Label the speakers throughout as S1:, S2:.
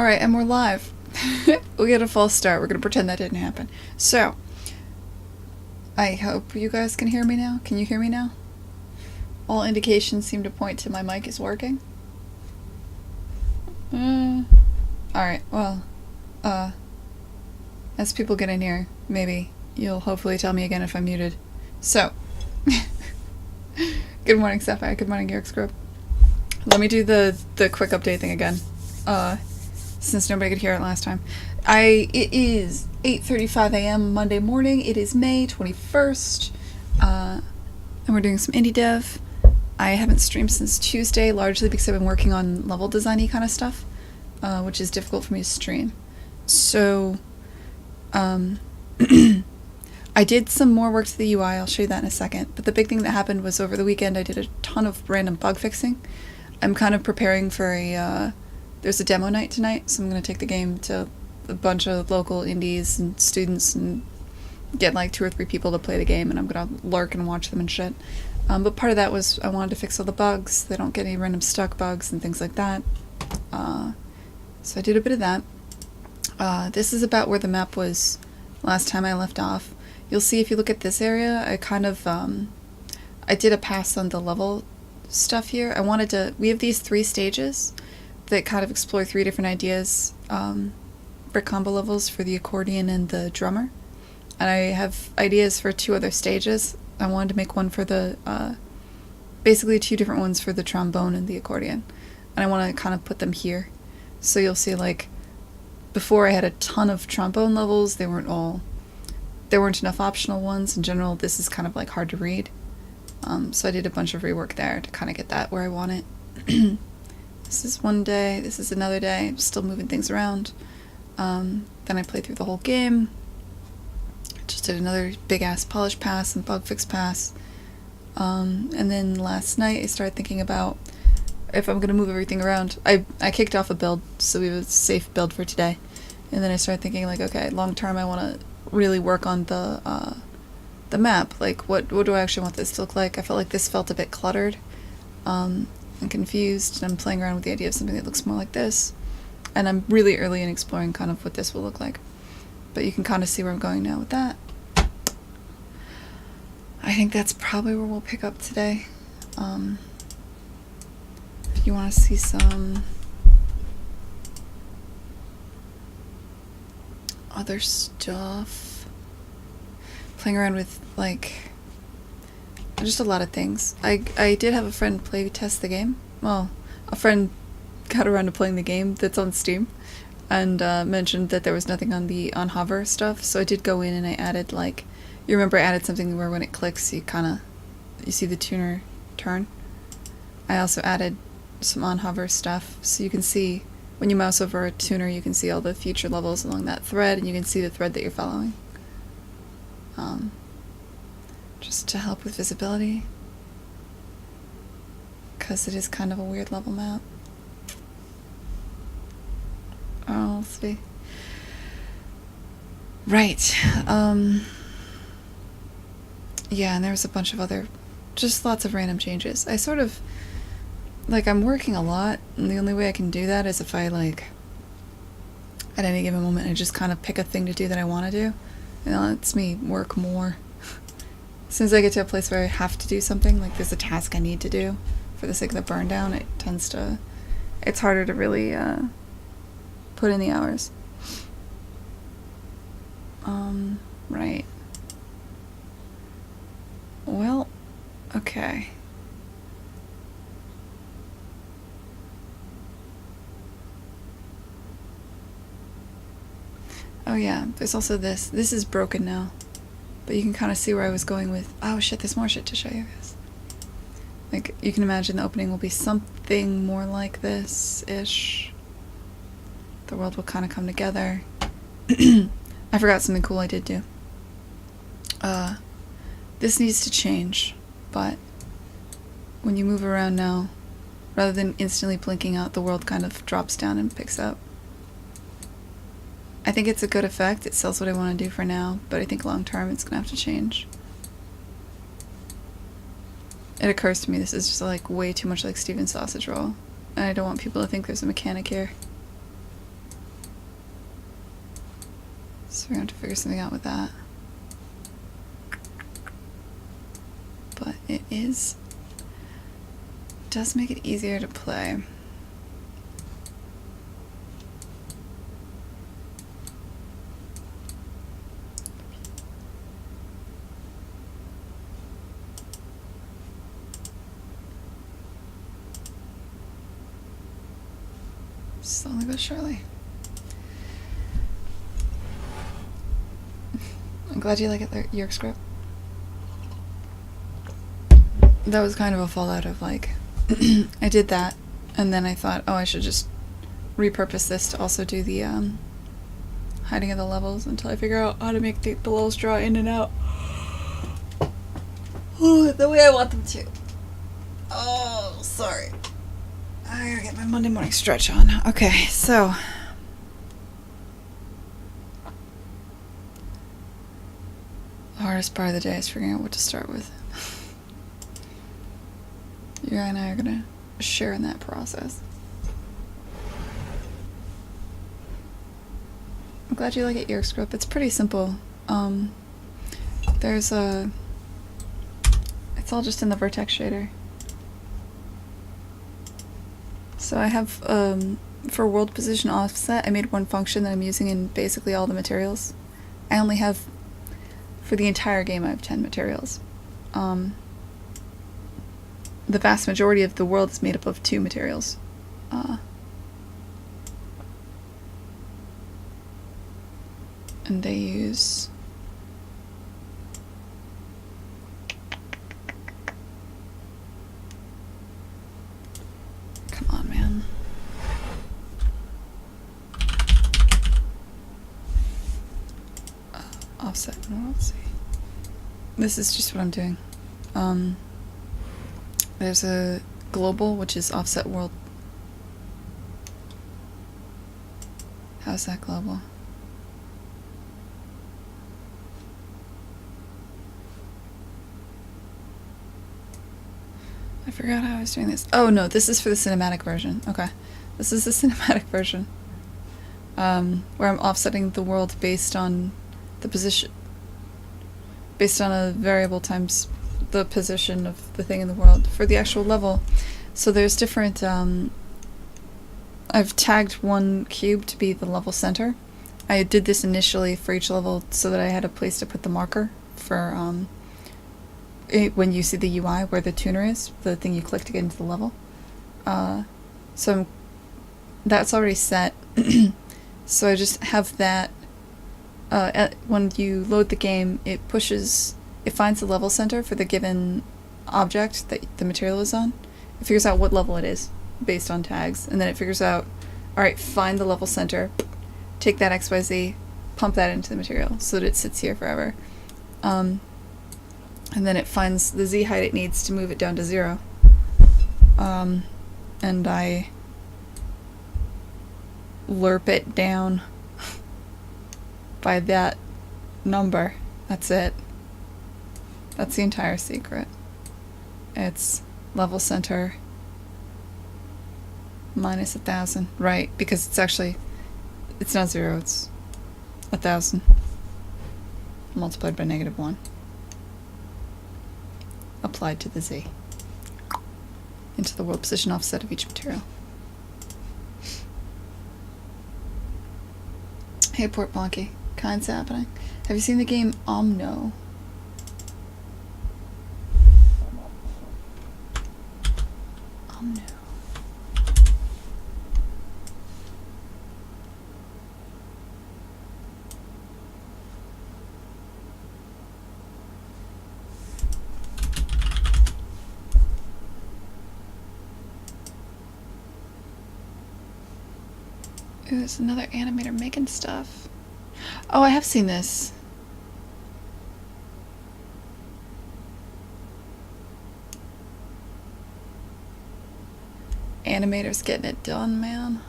S1: Alright, and we're live. We get a false start. We're gonna pretend that didn't happen. So, I hope you guys can hear me now. Can you hear me now? All indications seem to point to my mic is working. Alright, well, as people get in here, maybe you'll hopefully tell me again if I'm muted. So, good morning, Sapphire. Good morning, York Scrub. Let me do the quick update thing again. Since nobody could hear it last time. It is 8:35 a.m. Monday morning. It is May 21st. And we're doing some indie dev. I haven't streamed since Tuesday, largely because I've been working on level design-y kind of stuff, which is difficult for me to stream. So, I did some more work to the UI. I'll show you that in a second. But the big thing that happened was over the weekend I did a ton of random bug fixing. I'm kind of preparing for there's a demo night tonight, so I'm going to take the game to a bunch of local indies and students and get like 2 or 3 people to play the game, and I'm going to lurk and watch them and shit. But part of that was I wanted to fix all the bugs. They don't get any random stuck bugs and things like that. So I did a bit of that. This is about where the map was last time I left off. You'll see if you look at this area, I kind of, I did a pass on the level stuff here. We have these 3 stages that kind of explore 3 different ideas for combo levels for the accordion and the drummer. And I have ideas for 2 other stages. I wanted to make one for the, basically 2 different ones for the trombone and the accordion. And I want to kind of put them here. So you'll see, like, before I had a ton of trombone levels, there weren't enough optional ones. In general, this is kind of like hard to read. So I did a bunch of rework there to kind of get that where I want it. This is one day, this is another day, I'm still moving things around. Then I played through the whole game. Just did another big ass polish pass and bug fix pass. And then last night I started thinking about if I'm gonna move everything around. I kicked off a build, so we have a safe build for today. And then I started thinking, like, okay, long term I wanna really work on the map. Like, what do I actually want this to look like? I felt like this felt a bit cluttered. And confused, and I'm playing around with the idea of something that looks more like this. And I'm really early in exploring kind of what this will look like. But you can kind of see where I'm going now with that. I think that's probably where we'll pick up today. If you want to see some other stuff, playing around with, like, just a lot of things. I did have a friend play test the game. Well, a friend got around to playing the game that's on Steam, and mentioned that there was nothing on hover stuff. So I did go in and I added, like, you remember I added something where when it clicks you see the tuner turn. I also added some on hover stuff, so you can see when you mouse over a tuner you can see all the future levels along that thread, and you can see the thread that you're following. Just to help with visibility, because it is kind of a weird level map. Oh, let's see. Right. Yeah, and there was a bunch of other, just lots of random changes. I sort of, like, I'm working a lot, and the only way I can do that is if I, like, at any given moment, I just kind of pick a thing to do that I want to do, and it lets me work more. As soon as I get to a place where I have to do something, like there's a task I need to do for the sake of the burn down, it's harder to really put in the hours. Right. Well, okay. Oh yeah, there's also this. This is broken now. But you can kind of see where I was going with, oh shit, there's more shit to show you guys. Like, you can imagine the opening will be something more like this-ish. The world will kind of come together. I forgot something cool I did do. This needs to change, but when you move around now, rather than instantly blinking out, the world kind of drops down and picks up. I think it's a good effect. It sells what I want to do for now, but I think long term it's going to have to change. It occurs to me this is just like way too much like Steven's sausage roll, and I don't want people to think there's a mechanic here. we're going to have to figure something out with that. But it does make it easier to play. Slowly but surely. I'm glad you like it, Yerk script. That was kind of a fallout of like, I did that, and then I thought, oh, I should just repurpose this to also do the hiding of the levels until I figure out how to make the levels draw in and out the way I want them to. Oh, sorry. I gotta get my Monday morning stretch on. Okay, so the hardest part of the day is figuring out what to start with. You and I are gonna share in that process. I'm glad you like it, Yerk script. It's pretty simple. There's a... It's all just in the vertex shader. So I have, for world position offset, I made one function that I'm using in basically all the materials. I only have, for the entire game, I have 10 materials. The vast majority of the world is made up of 2 materials. And they use... Come on, man. Offset, let's see. This is just what I'm doing. There's a global, which is offset world. How's that global? I forgot how I was doing this. Oh no, this is for the cinematic version. Okay. This is the cinematic version. Where I'm offsetting the world based on the position. Based on a variable times the position of the thing in the world for the actual level. So there's different, I've tagged one cube to be the level center. I did this initially for each level so that I had a place to put the marker for, when you see the UI where the tuner is, the thing you click to get into the level. So that's already set. So I just have that, when you load the game, it finds the level center for the given object that the material is on. It figures out what level it is based on tags, and then it figures out, alright, find the level center, take that XYZ, pump that into the material so that it sits here forever. And then it finds the Z height it needs to move it down to 0. And I lerp it down by that number. That's it. That's the entire secret. It's level center minus 1,000. Right, because it's actually, it's not 0, it's 1,000 multiplied by -1. Applied to the Z. Into the world position offset of each material. Hey Port Bonky, kind's happening. Have you seen the game Omno? Omno. Ooh, there's another animator making stuff. Oh, I have seen this. Animators getting it done, man.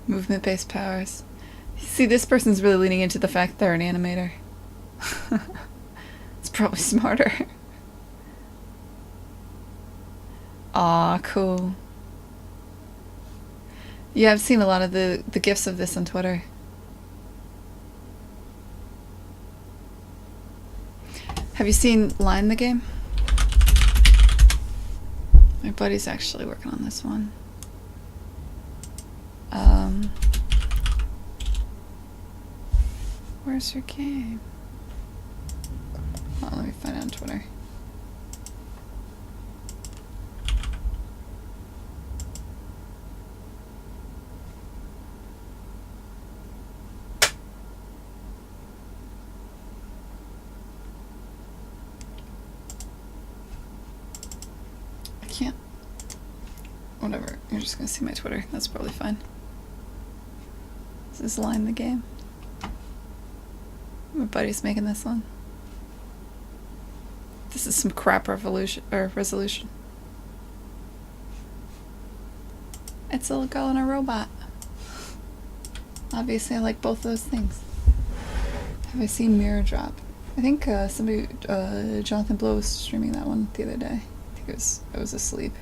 S1: Movement-based powers. See, this person's really leaning into the fact that they're an animator. It's probably smarter. Aw, cool. Yeah, I've seen a lot of the gifs of this on Twitter. Have you seen Line the Game? My buddy's actually working on this one. Where's your game? Oh, let me find it on Twitter. I can't. Whatever. You're just gonna see my Twitter. That's probably fine. This is Line the Game. My buddy's making this one. This is some crap revolution or resolution. It's a girl and a robot. Obviously, I like both those things. Have I seen Mirror Drop? I think somebody, Jonathan Blow was streaming that one the other day. I think I was asleep.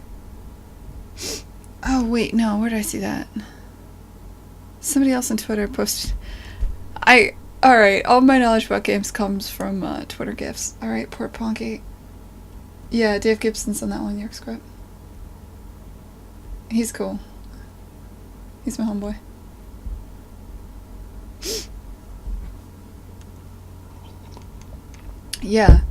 S1: Oh wait, no, where did I see that? Somebody else on Twitter posted. Alright, all my knowledge about games comes from Twitter GIFs. Alright, Port Ponky. Yeah, Dave Gibson's on that one, York Script. He's cool. He's my homeboy. Yeah.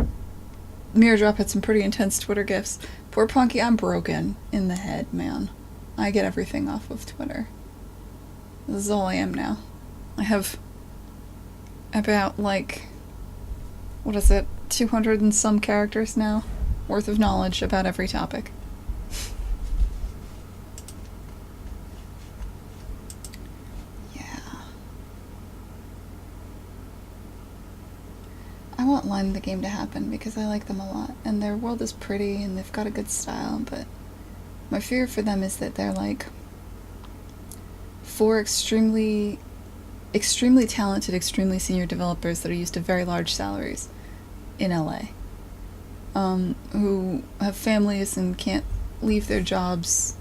S1: Mirror Drop had some pretty intense Twitter GIFs. Poor Ponky, I'm broken in the head, man. I get everything off of Twitter. This is all I am now. I have about, like, what is it, 200 and some characters now worth of knowledge about every topic. Yeah. I want Line the Game to happen because I like them a lot, and their world is pretty and they've got a good style, but my fear for them is that they're like four extremely talented, extremely senior developers that are used to very large salaries in LA, who have families and can't leave their jobs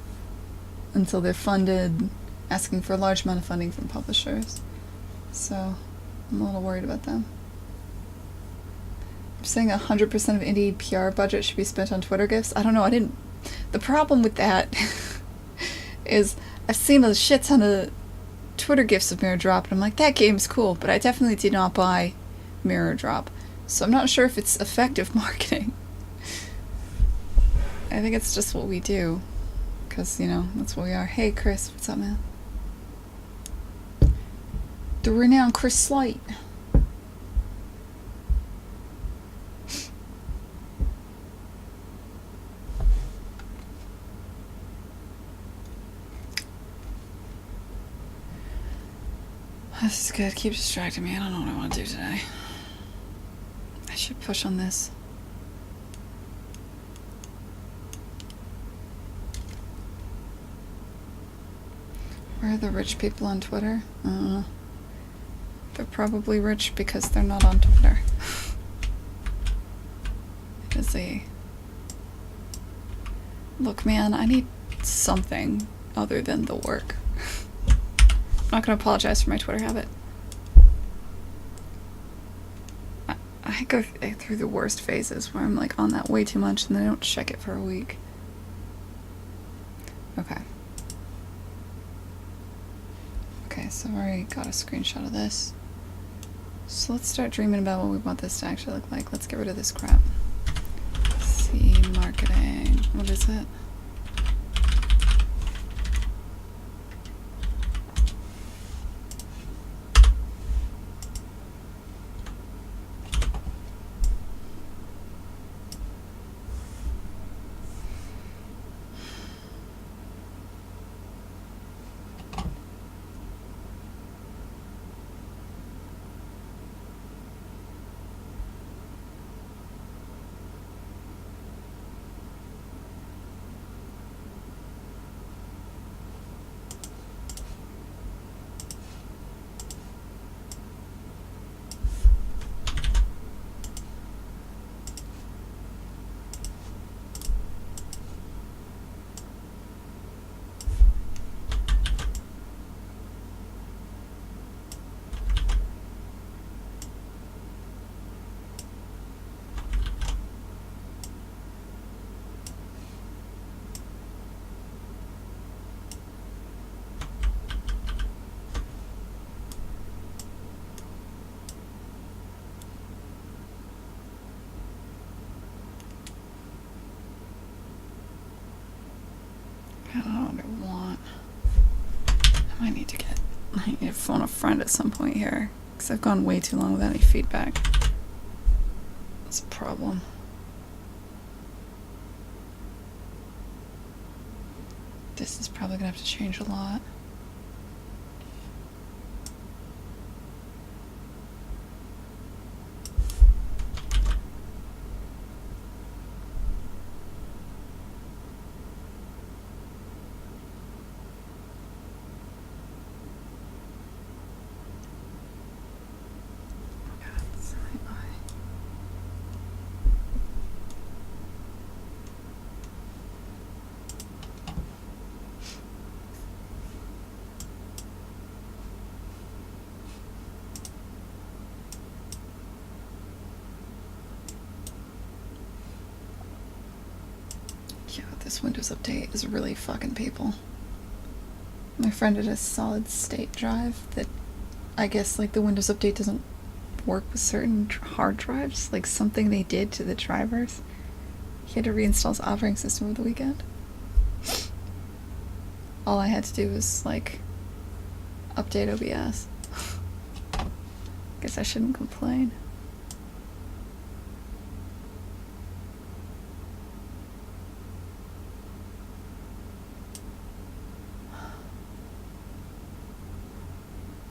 S1: until they're funded, asking for a large amount of funding from publishers. So I'm a little worried about them. I'm saying 100% of indie PR budget should be spent on Twitter GIFs. I don't know, the problem with that is I've seen a shit ton of Twitter GIFs of Mirror Drop, and I'm like, that game's cool, but I definitely did not buy Mirror Drop. So I'm not sure if it's effective marketing. I think it's just what we do. Because, you know, that's what we are. Hey, Chris, what's up, man? The renowned Chris Slight. This is good. Keep distracting me. I don't know what I want to do today. I should push on this. Where are the rich people on Twitter? They're probably rich because they're not on Twitter. It is a... Look, man, I need something other than the work. I'm not going to apologize for my Twitter habit. I go through the worst phases where I'm like on that way too much and then I don't check it for a week. Okay. Okay, so I already got a screenshot of this. So let's start dreaming about what we want this to actually look like. Let's get rid of this crap. See, marketing. What is it? I don't know what I want. I need to phone a friend at some point here, because I've gone way too long without any feedback. That's a problem. This is probably gonna have to change a lot. Yeah, this Windows update is really fucking people. My friend had a solid state drive that I guess like the Windows update doesn't work with certain hard drives, like something they did to the drivers. He had to reinstall his operating system over the weekend. All I had to do was like update OBS. Guess I shouldn't complain.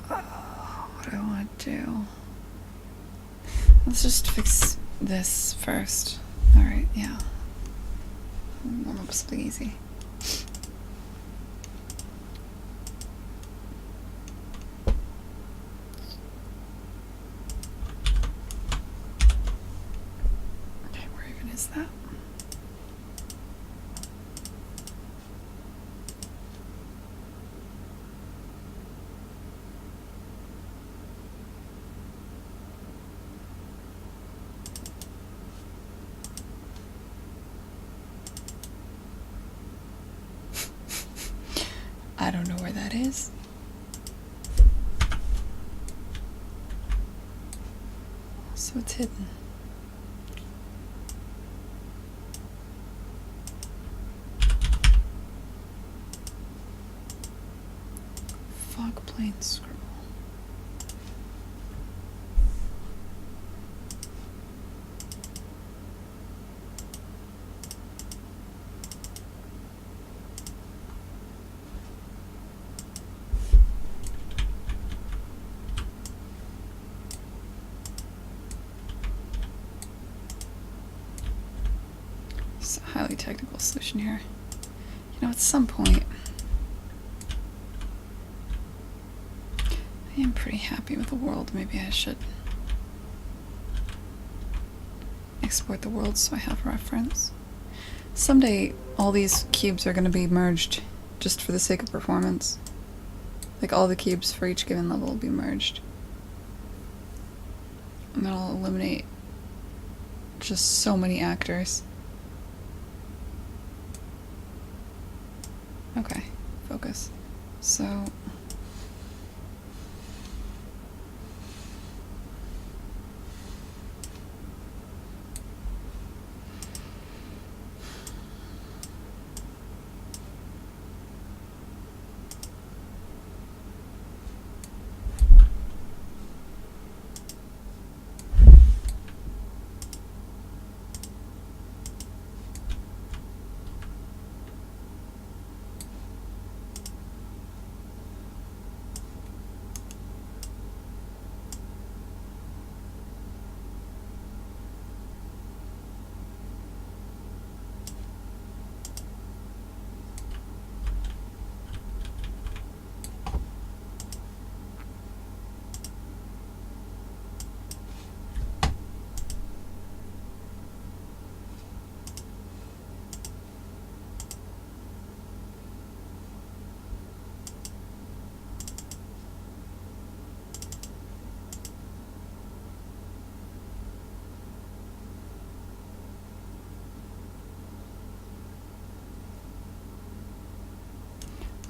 S1: What do I want to do? Let's just fix this first. Alright, yeah. Warm up something easy. Okay, where even is that? I don't know where that is. So it's hidden. Fog plane scroll. It's a highly technical solution here. You know, at some point, I am pretty happy with the world. Maybe I should export the world so I have reference. Someday, all these cubes are going to be merged just for the sake of performance. Like, all the cubes for each given level will be merged. And that'll eliminate just so many actors. Okay, focus. So...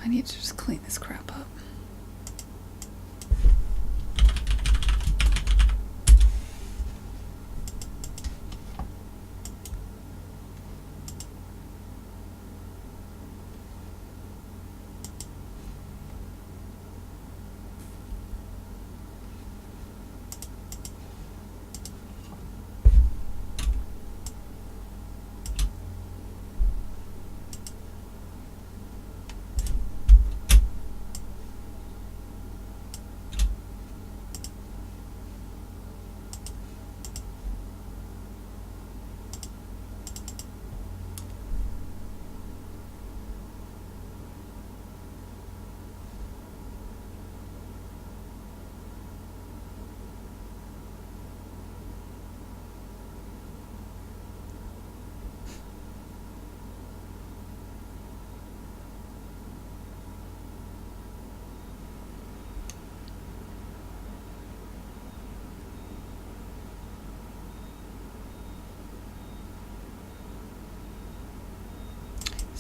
S1: I need to just clean this crap up.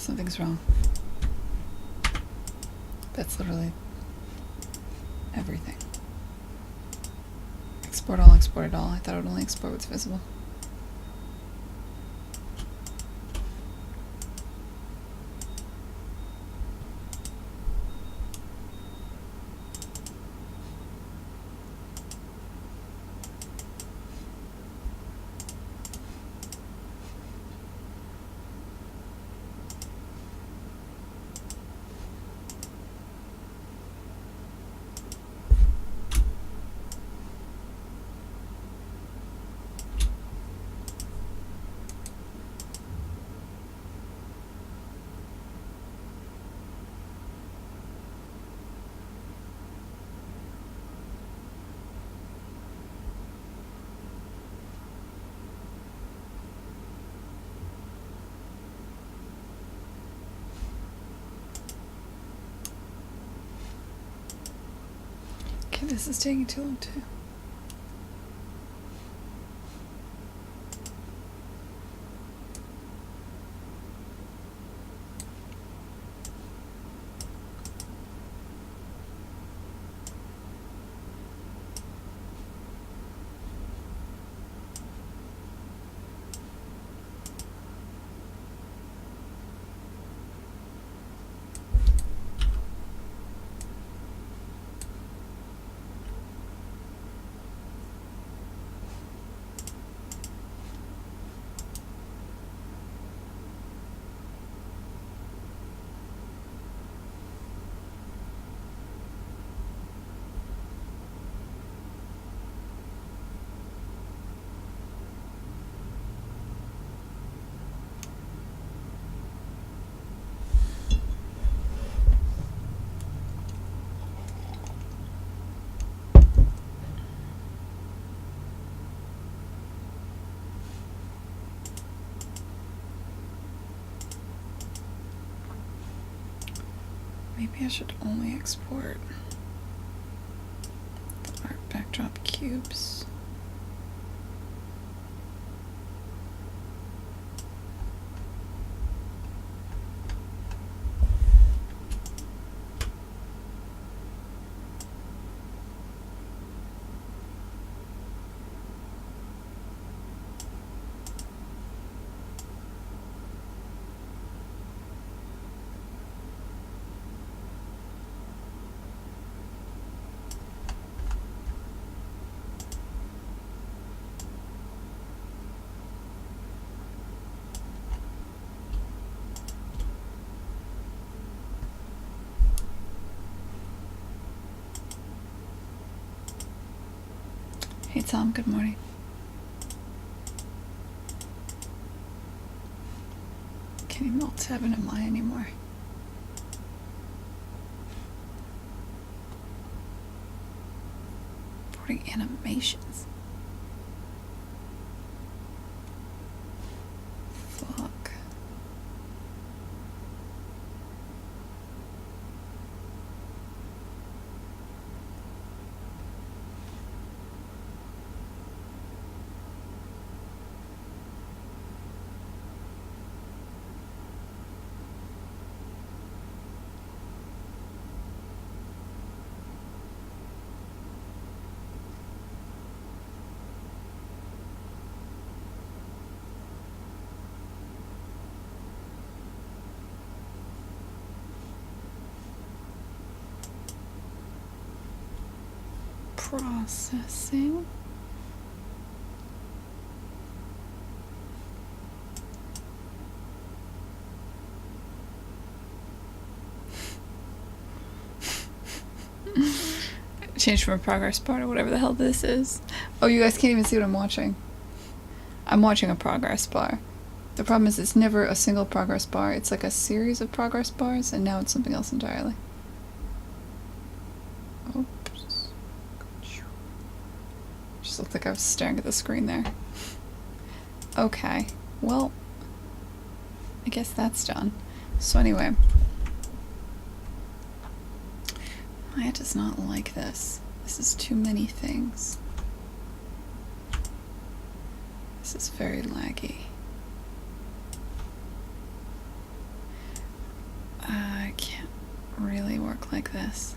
S1: Something's wrong. That's literally everything. Export all, export it all. I thought it would only export what's visible. Okay, this is taking too long too. Maybe I should only export the art backdrop cubes. Hey Tom, good morning. Can't even alt-tab into Maya anymore. Importing animations. Fuck. Processing. Change from a progress bar to whatever the hell this is. Oh, you guys can't even see what I'm watching. I'm watching a progress bar. The problem is it's never a single progress bar. It's like a series of progress bars, and now it's something else entirely. Oops. Just looked like I was staring at the screen there. Okay, well, I guess that's done. So anyway, Maya does not like this. This is too many things. This is very laggy. really work like this.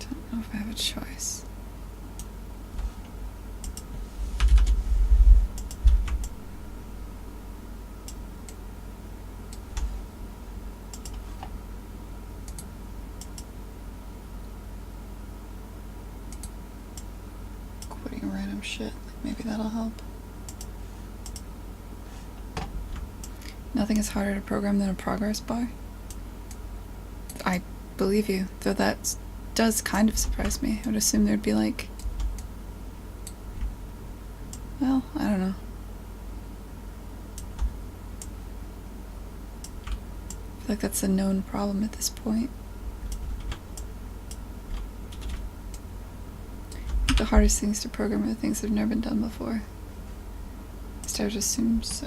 S1: Don't know if I have a choice. Quitting random shit, like maybe that'll help. Nothing is harder to program than a progress bar. I believe you, though that does kind of surprise me. I would assume there'd be like... Well, I don't know. I feel like that's a known problem at this point. I think the hardest things to program are the things that have never been done before. At least I would assume so.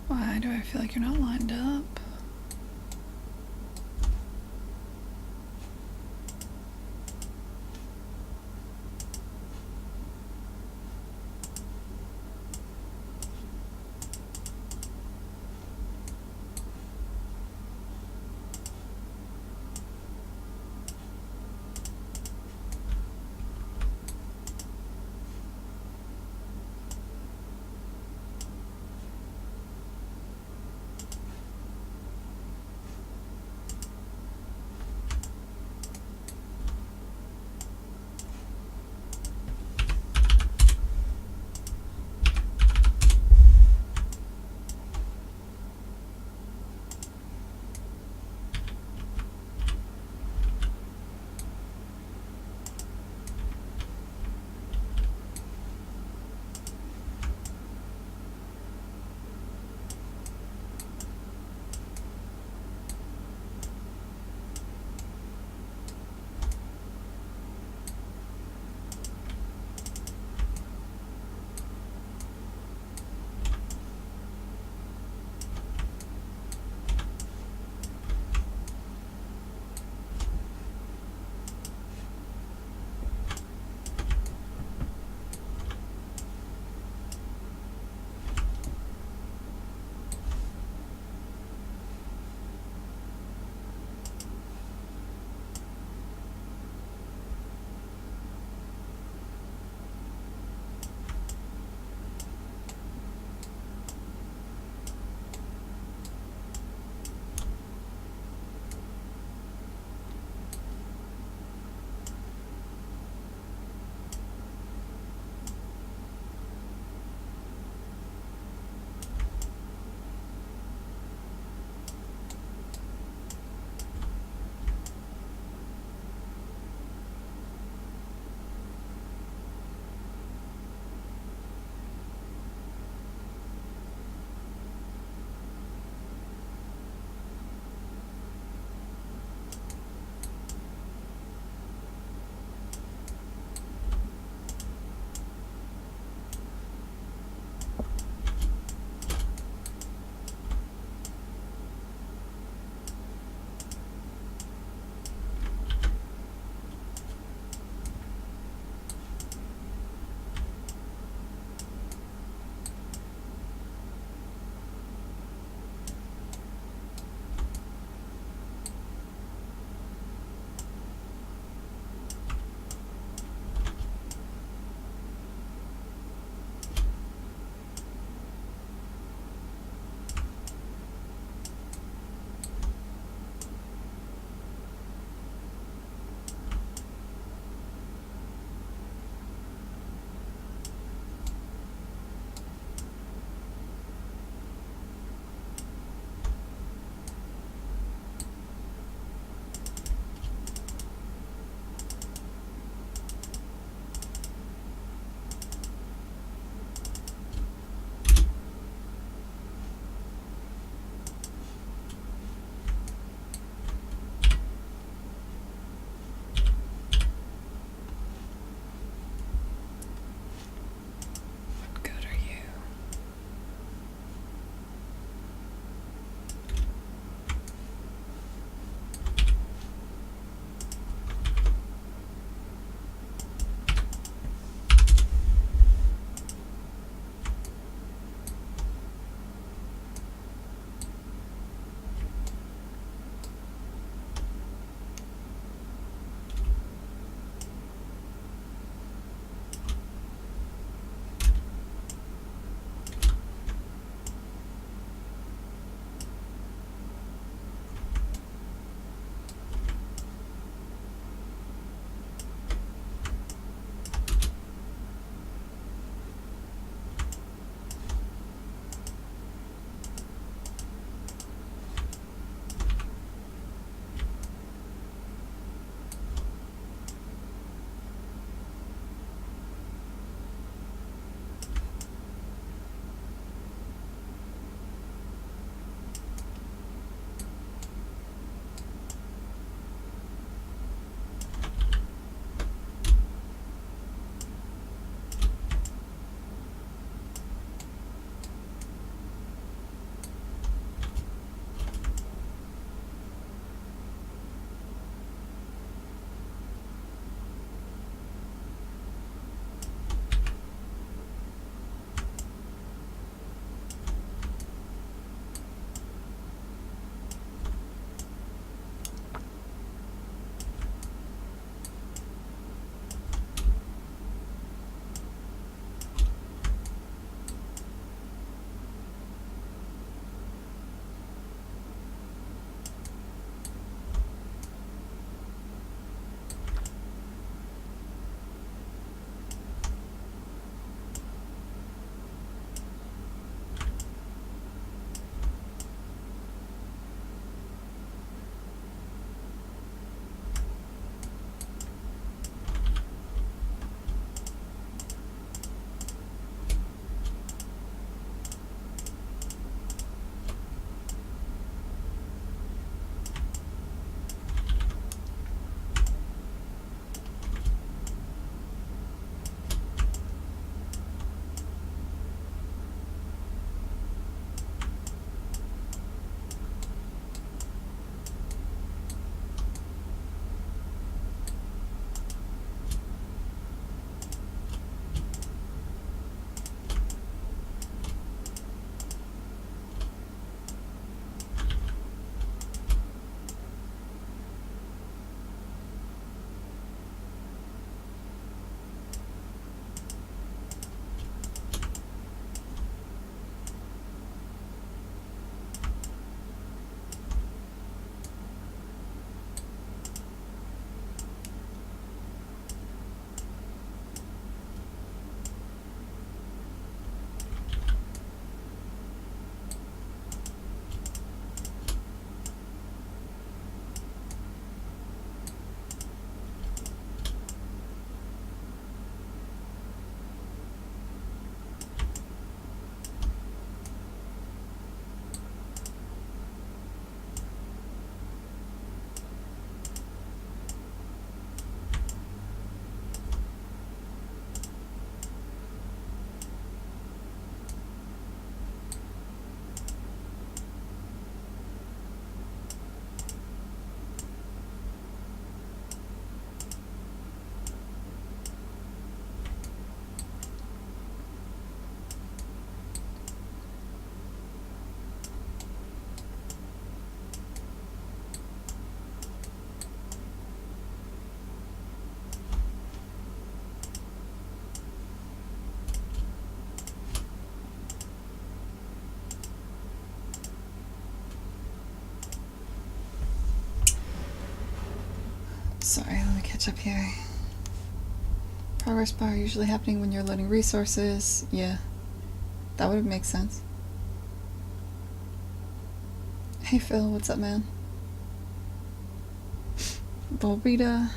S1: Why do I feel like you're not lined up? Sorry, let me catch up here. Progress bar usually happening when you're loading resources. Yeah, that would make sense. Hey Phil, what's up, man? Volrita.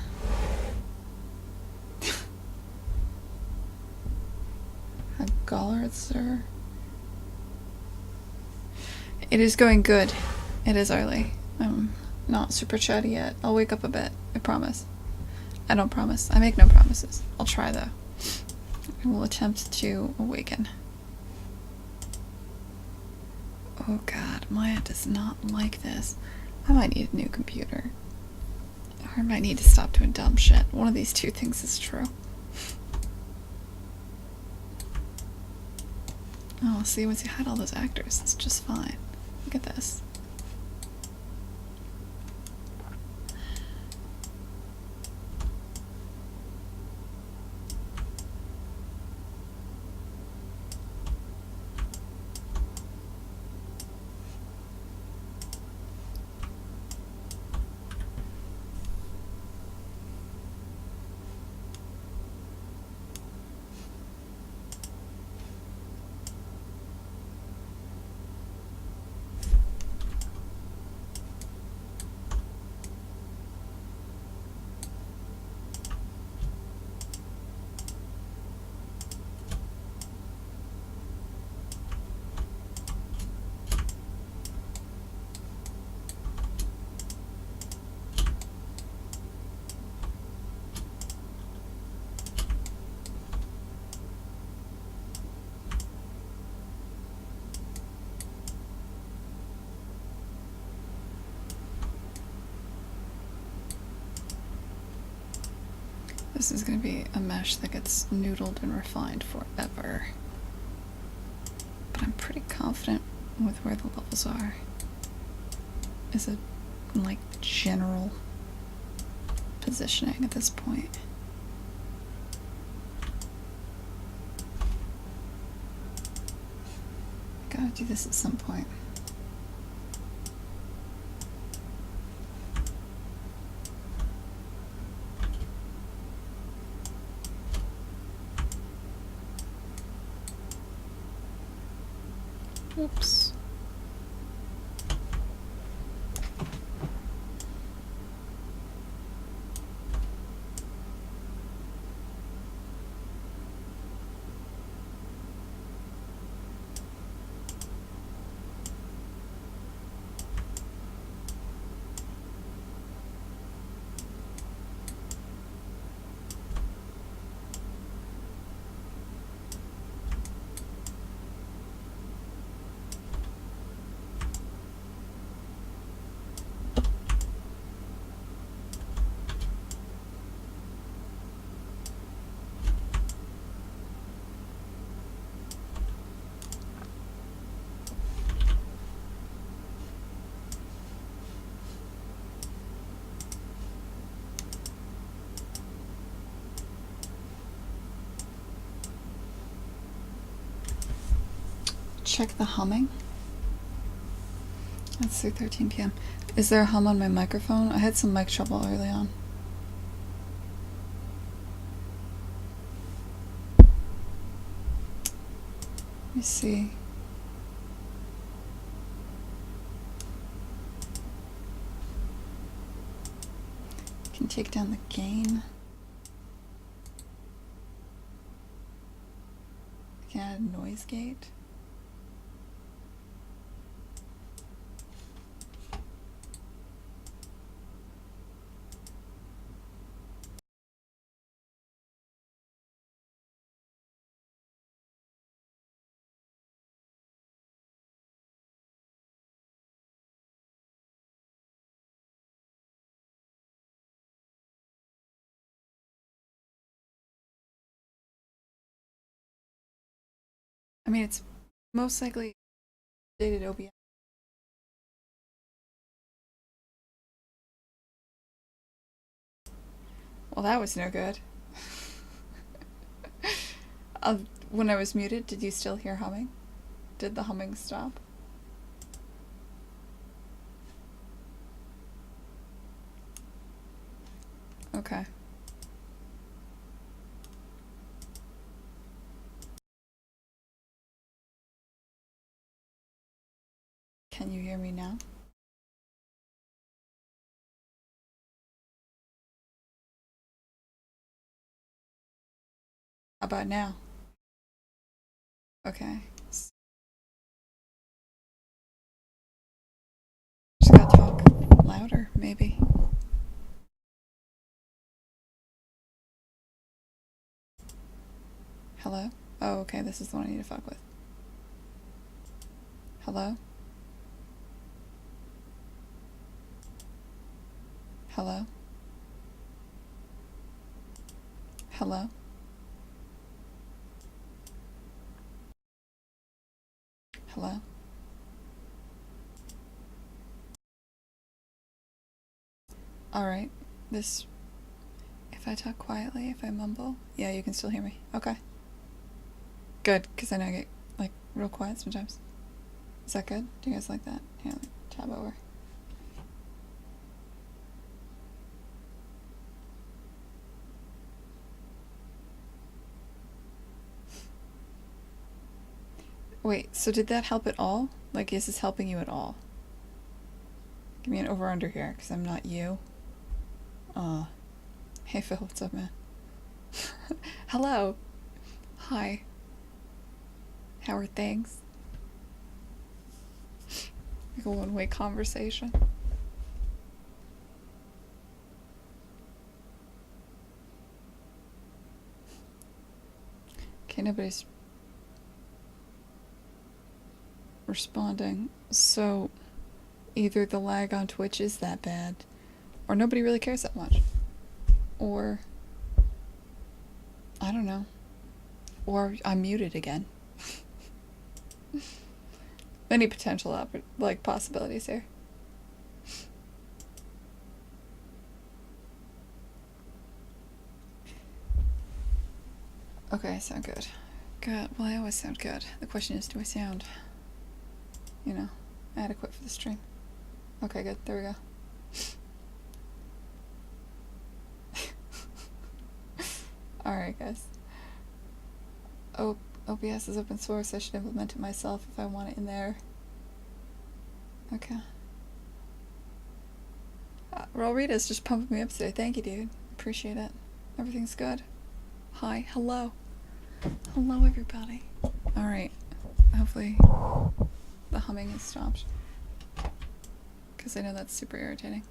S1: Gollard, sir. It is going good. It is early. I'm not super chatty yet. I'll wake up a bit. I promise. I don't promise. I make no promises. I'll try though. I will attempt to awaken. Oh god, Maya does not like this. I might need a new computer. Or I might need to stop doing dumb shit. One of these two things is true. Oh, see, once you had all those actors, it's just fine. Look at this. This is going to be a mesh that gets noodled and refined forever. But I'm pretty confident with where the levels are. Is it like general positioning at this point? Gotta do this at some point. Oops. Check the humming. That's 3:13 p.m. Is there a hum on my microphone? I had some mic trouble early on. Let me see. Can take down the gain. I can add a noise gate. I mean, it's most likely dated OBS. Well, that was no good. When I was muted, did you still hear humming? Did the humming stop? Okay. Can you hear me now? How about now? Okay. Just gotta talk louder, maybe. Hello? Oh, okay, this is the one I need to fuck with. Hello? Hello? Hello? Hello? Alright. This... If I talk quietly, if I mumble... Yeah, you can still hear me. Okay. Good, because I know I get, like, real quiet sometimes. Is that good? Do you guys like that? Here, let me tab over. Wait, so did that help at all? Like, is this helping you at all? Give me an over-under here, because I'm not you. Hey Phil, what's up, man? Hello. Hi. How are things? Like a one-way conversation. Okay, nobody's responding. So, either the lag on Twitch is that bad, or nobody really cares that much. Or, I don't know. Or I'm muted again. Many potential possibilities here. Okay, I sound good. Good. Well, I always sound good. The question is, do I sound, you know, adequate for the stream? Okay, good. There we go. Alright, guys. OBS is open source. I should implement it myself if I want it in there. Okay. Rita's just pumping me up today. Thank you, dude. Appreciate it. Everything's good. Hi. Hello. Hello, everybody. Alright. Hopefully the humming has stopped. Because I know that's super irritating.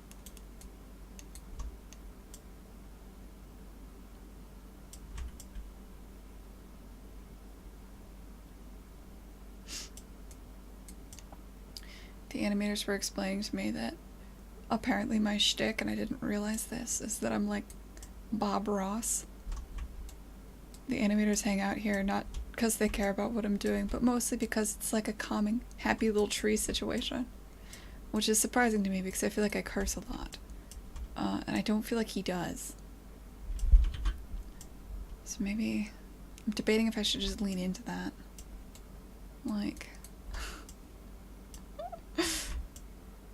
S1: The animators were explaining to me that apparently my shtick, and I didn't realize this, is that I'm like Bob Ross. The animators hang out here not because they care about what I'm doing, but mostly because it's like a calming, happy little tree situation. Which is surprising to me because I feel like I curse a lot. And I don't feel like he does. So maybe I'm debating if I should just lean into that. Like,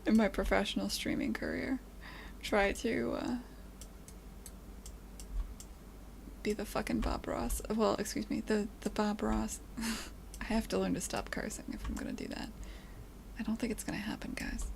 S1: in my professional streaming career, try to be the fucking Bob Ross. Well, excuse me, the Bob Ross. I have to learn to stop cursing if I'm gonna do that. I don't think it's gonna happen, guys.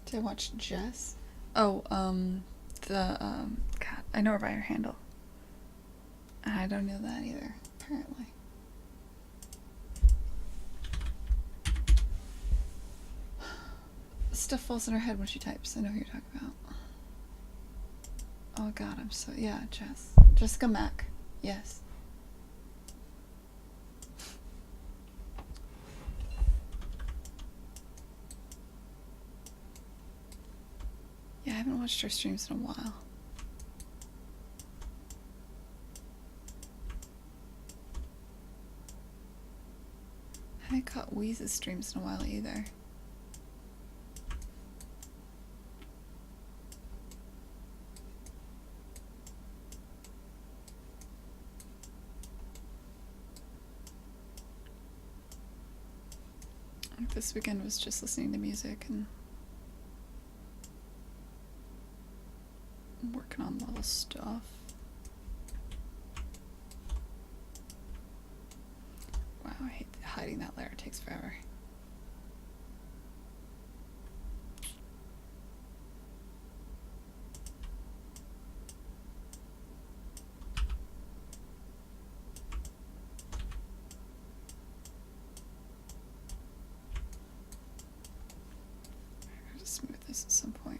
S1: Did I watch Jess? Oh, God, I know her by her handle. I don't know that either, apparently. Stuff falls in her head when she types. I know who you're talking about. Oh God, I'm so... Yeah, Jess. Jessica Mack. Yes. Yeah, haven't watched her streams in a while. I haven't caught Weeze's streams in a while either. This weekend was just listening to music and working on little stuff. Wow, I hate hiding that layer. It takes forever. I gotta smooth this at some point.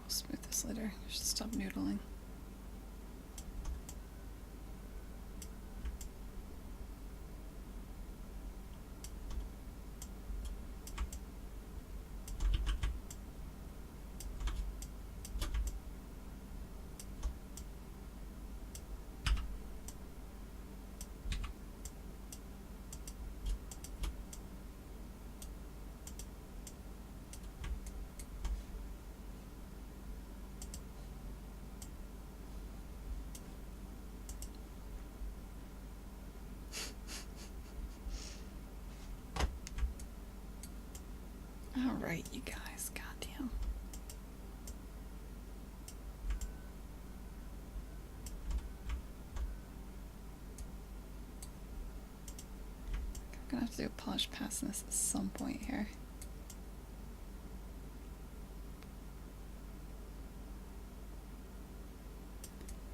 S1: I'll smooth this later. I should stop noodling. Alright, you guys. Goddamn. I'm gonna have to do a polish pass in this at some point here.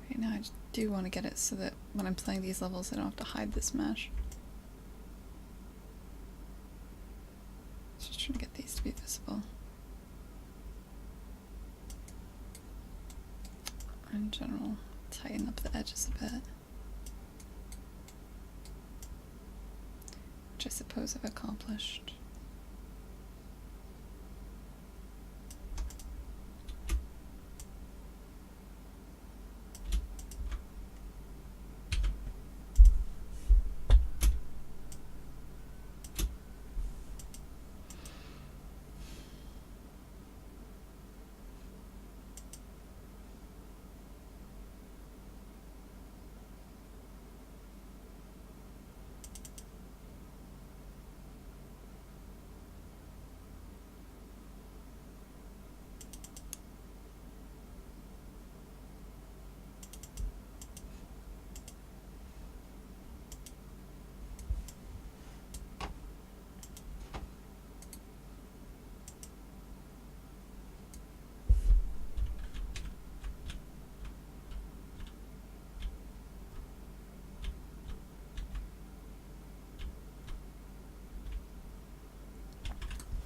S1: Right now I do want to get it so that when I'm playing these levels I don't have to hide this mesh. Just trying to get these to be visible. In general, tighten up the edges a bit. Which I suppose I've accomplished.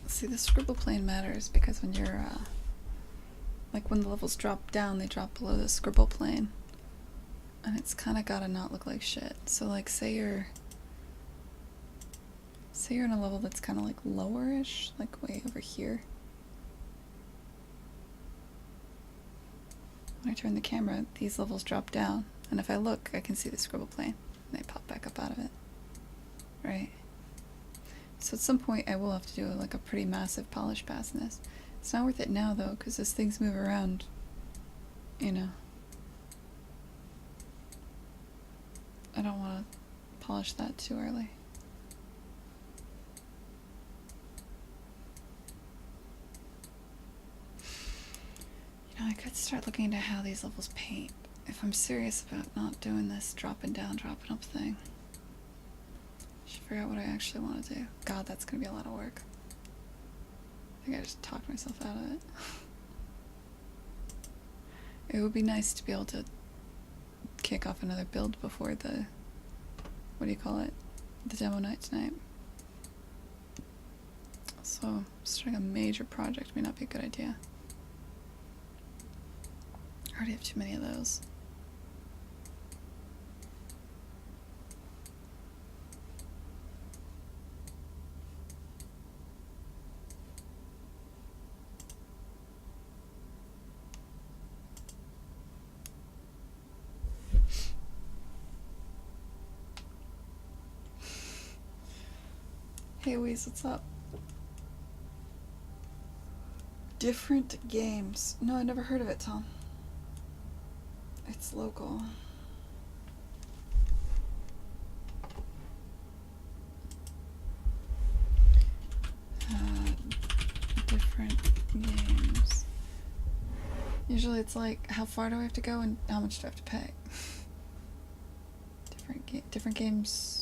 S1: See, the scribble plane matters because when you're, like when the levels drop down, they drop below the scribble plane. And it's kind of gotta not look like shit. So like, say you're in a level that's kind of like lower-ish, like way over here. When I turn the camera, these levels drop down. And if I look, I can see the scribble plane. And they pop back up out of it. Right? So at some point I will have to do like a pretty massive polish pass in this. It's not worth it now though, because as things move around, you know. I don't want to polish that too early. You know, I could start looking into how these levels paint if I'm serious about not doing this dropping down, dropping up thing. Should figure out what I actually want to do. God, that's gonna be a lot of work. I think I just talked myself out of it. It would be nice to be able to kick off another build before the, what do you call it? The demo night tonight. So, starting a major project may not be a good idea. I already have too many of those. Hey Weez, what's up? Different games. No, I never heard of it, Tom. It's local. Different games. Usually it's like, how far do I have to go and how much do I have to pay? Different games.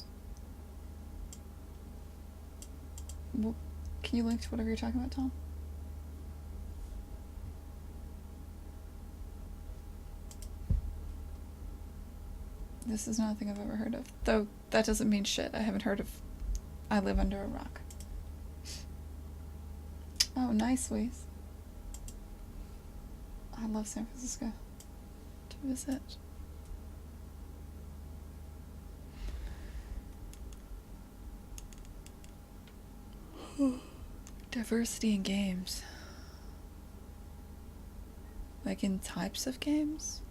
S1: Well, can you link to whatever you're talking about, Tom? This is not a thing I've ever heard of. Though, that doesn't mean shit. I haven't heard of I Live Under a Rock. Oh, nice, Weez. I love San Francisco to visit. Diversity in games. Like in types of games?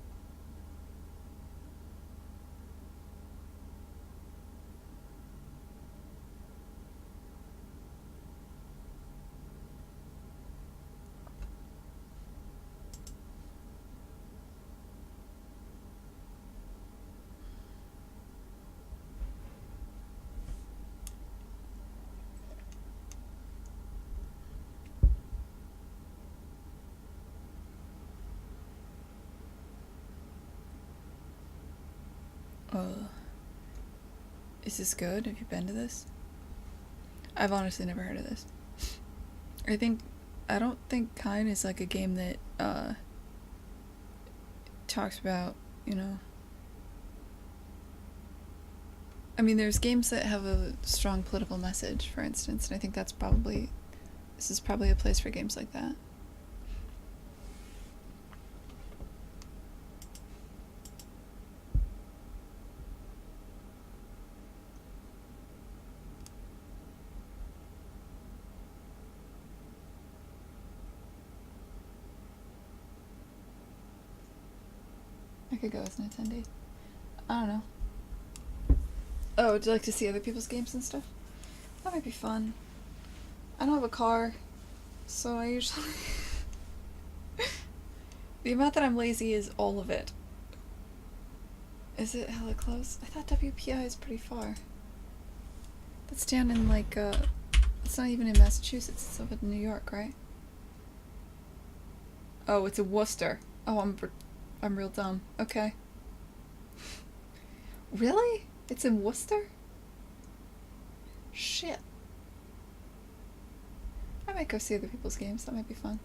S1: Is this good? Have you been to this? I've honestly never heard of this. I don't think Kine is like a game that, talks about, you know... I mean, there's games that have a strong political message, for instance, and I think this is probably a place for games like that. I could go as an attendee. I don't know. Oh, would you like to see other people's games and stuff? That might be fun. I don't have a car, so I usually... The amount that I'm lazy is all of it. Is it hella close? I thought WPI is pretty far. That's down in like, it's not even in Massachusetts, it's up in New York, right? Oh, it's in Worcester. Oh, I'm real dumb. Okay. Really? It's in Worcester? Shit. I might go see other people's games. That might be fun.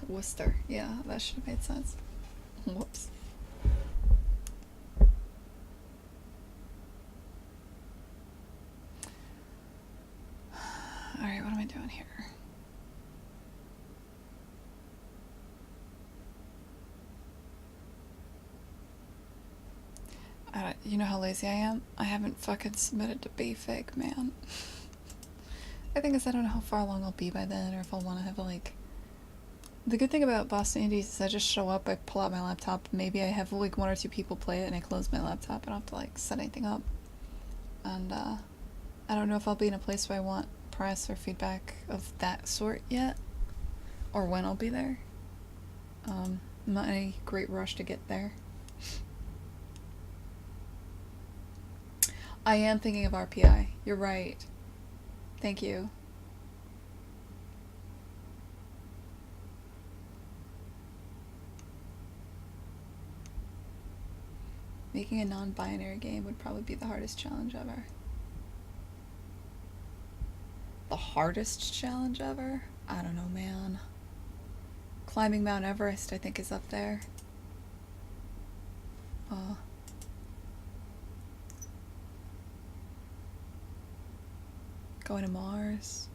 S1: Worcester. Yeah, that should have made sense. Whoops. Alright, what am I doing here? You know how lazy I am? I haven't fucking submitted to BFIG, man. I think is I don't know how far along I'll be by then, or if I'll want to have like... The good thing about Boston Indies is I just show up, I pull out my laptop, maybe I have like 1 or 2 people play it, and I close my laptop. I don't have to like set anything up. And I don't know if I'll be in a place where I want press or feedback of that sort yet, or when I'll be there. I'm not in any great rush to get there. I am thinking of RPI. You're right. Thank you. Making a non-binary game would probably be the hardest challenge ever. The hardest challenge ever? I don't know, man. Climbing Mount Everest, I think, is up there. Going to Mars.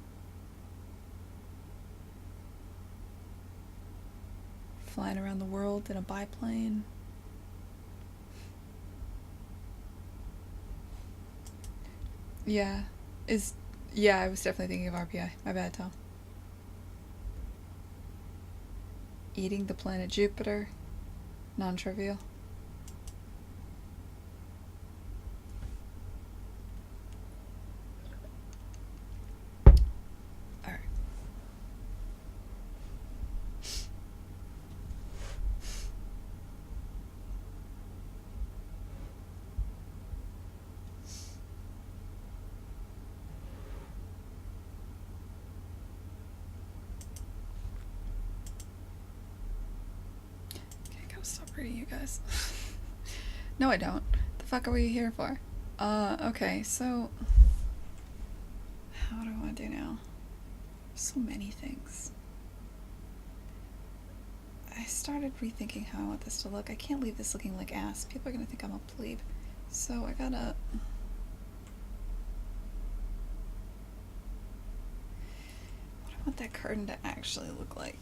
S1: Flying around the world in a biplane. Yeah. Yeah, I was definitely thinking of RPI. My bad, Tom. Eating the planet Jupiter. Non-trivial. Alright. Stop reading, you guys. No, I don't. The fuck are we here for? Okay, so... How do I want to do now? So many things. I started rethinking how I want this to look. I can't leave this looking like ass. People are gonna think I'm a plebe. So I gotta... What do I want that curtain to actually look like?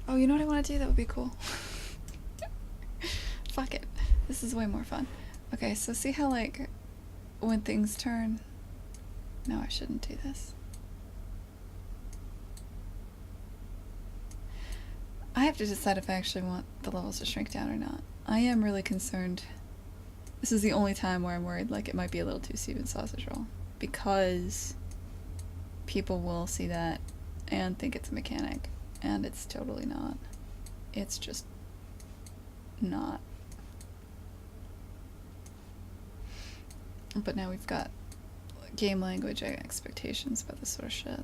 S1: Oh, you know what I want to do? That would be cool. Fuck it. This is way more fun. Okay, so see how, like, when things turn... No, I shouldn't do this. I have to decide if I actually want the levels to shrink down or not. I am really concerned. This is the only time where I'm worried, like, it might be a little too Steven Sausage Roll. Because people will see that and think it's a mechanic. And it's totally not. It's just not. But now we've got game language expectations about this sort of shit.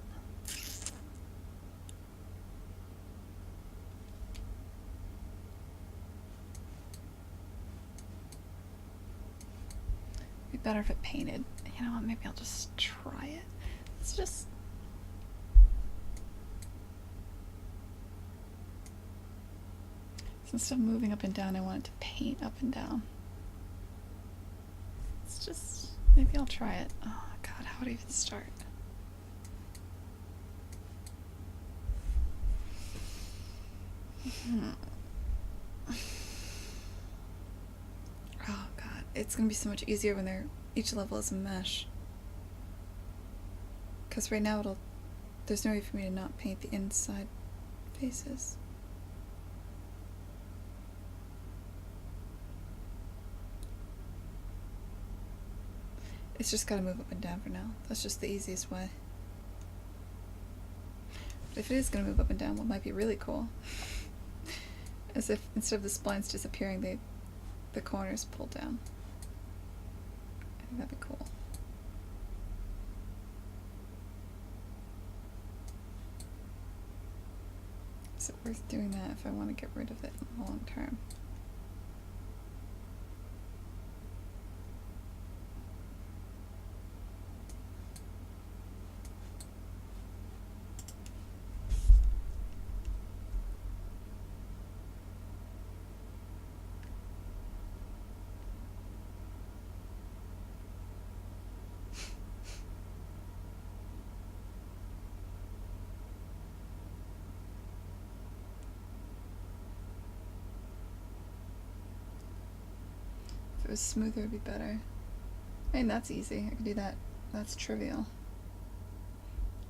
S1: It'd be better if it painted. You know what, maybe I'll just try it. Let's just... So instead of moving up and down, I want it to paint up and down. It's just... Maybe I'll try it. Oh god, how would I even start? Oh god, it's gonna be so much easier when each level is a mesh. Because right now there's no way for me to not paint the inside faces. It's just gotta move up and down for now. That's just the easiest way. But if it is gonna move up and down, what might be really cool is if instead of the splines disappearing, the corners pull down. I think that'd be cool. Is it worth doing that if I want to get rid of it in the long term? If it was smoother, it would be better. I mean, that's easy. I can do that. That's trivial.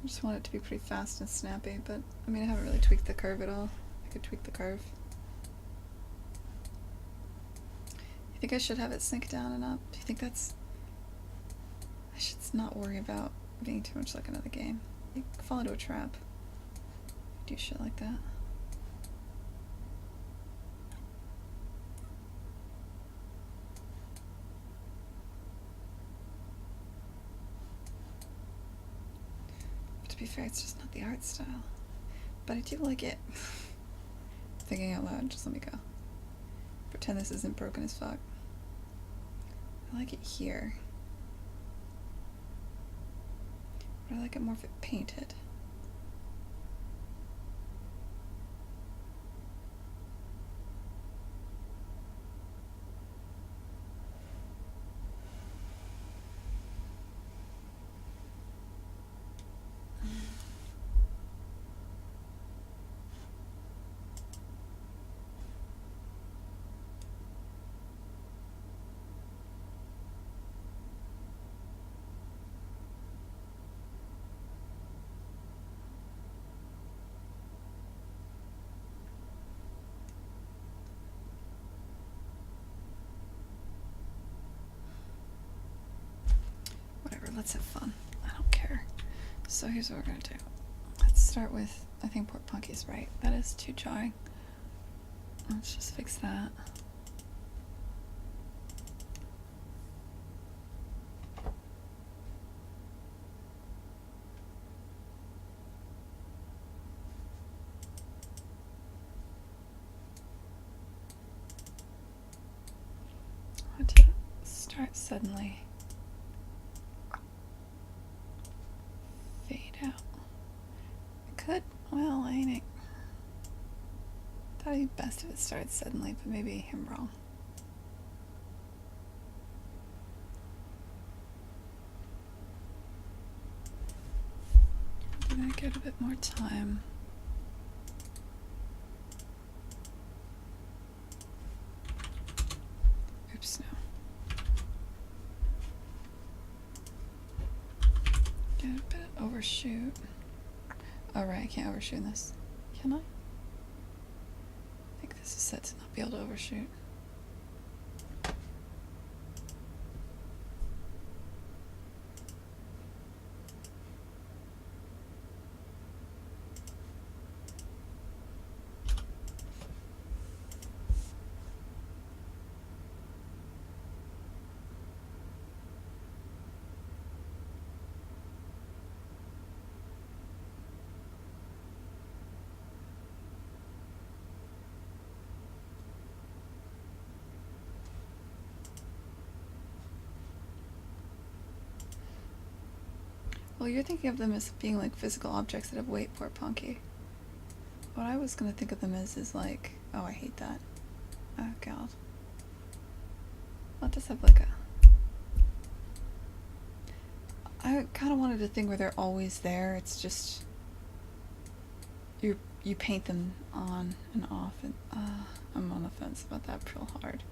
S1: I just want it to be pretty fast and snappy, but I mean, I haven't really tweaked the curve at all. I could tweak the curve. You think I should have it sink down and up? Do you think that's... I should not worry about being too much like another game. You fall into a trap. Do shit like that. To be fair, it's just not the art style. But I do like it. Thinking out loud, just let me go. Pretend this isn't broken as fuck. I like it here. But I like it more if it painted. Let's have fun. I don't care. So here's what we're gonna do. Let's start with, I think Port Punky's right. That is too jarring. Let's just fix that. I want to start suddenly. Well, ain't it? Thought it'd be best if it started suddenly, but maybe I'm wrong. Did I get a bit more time? Oops, no. Get a bit overshoot. Oh right, I can't overshoot in this. Can I? I think this is set to not be able to overshoot. Well, you're thinking of them as being like physical objects that have weight, poor Punky. What I was gonna think of them as is like, oh, I hate that. Oh god. Let this have like a... I kind of wanted a thing where they're always there. It's just you paint them on and off, and I'm on the fence about that real hard.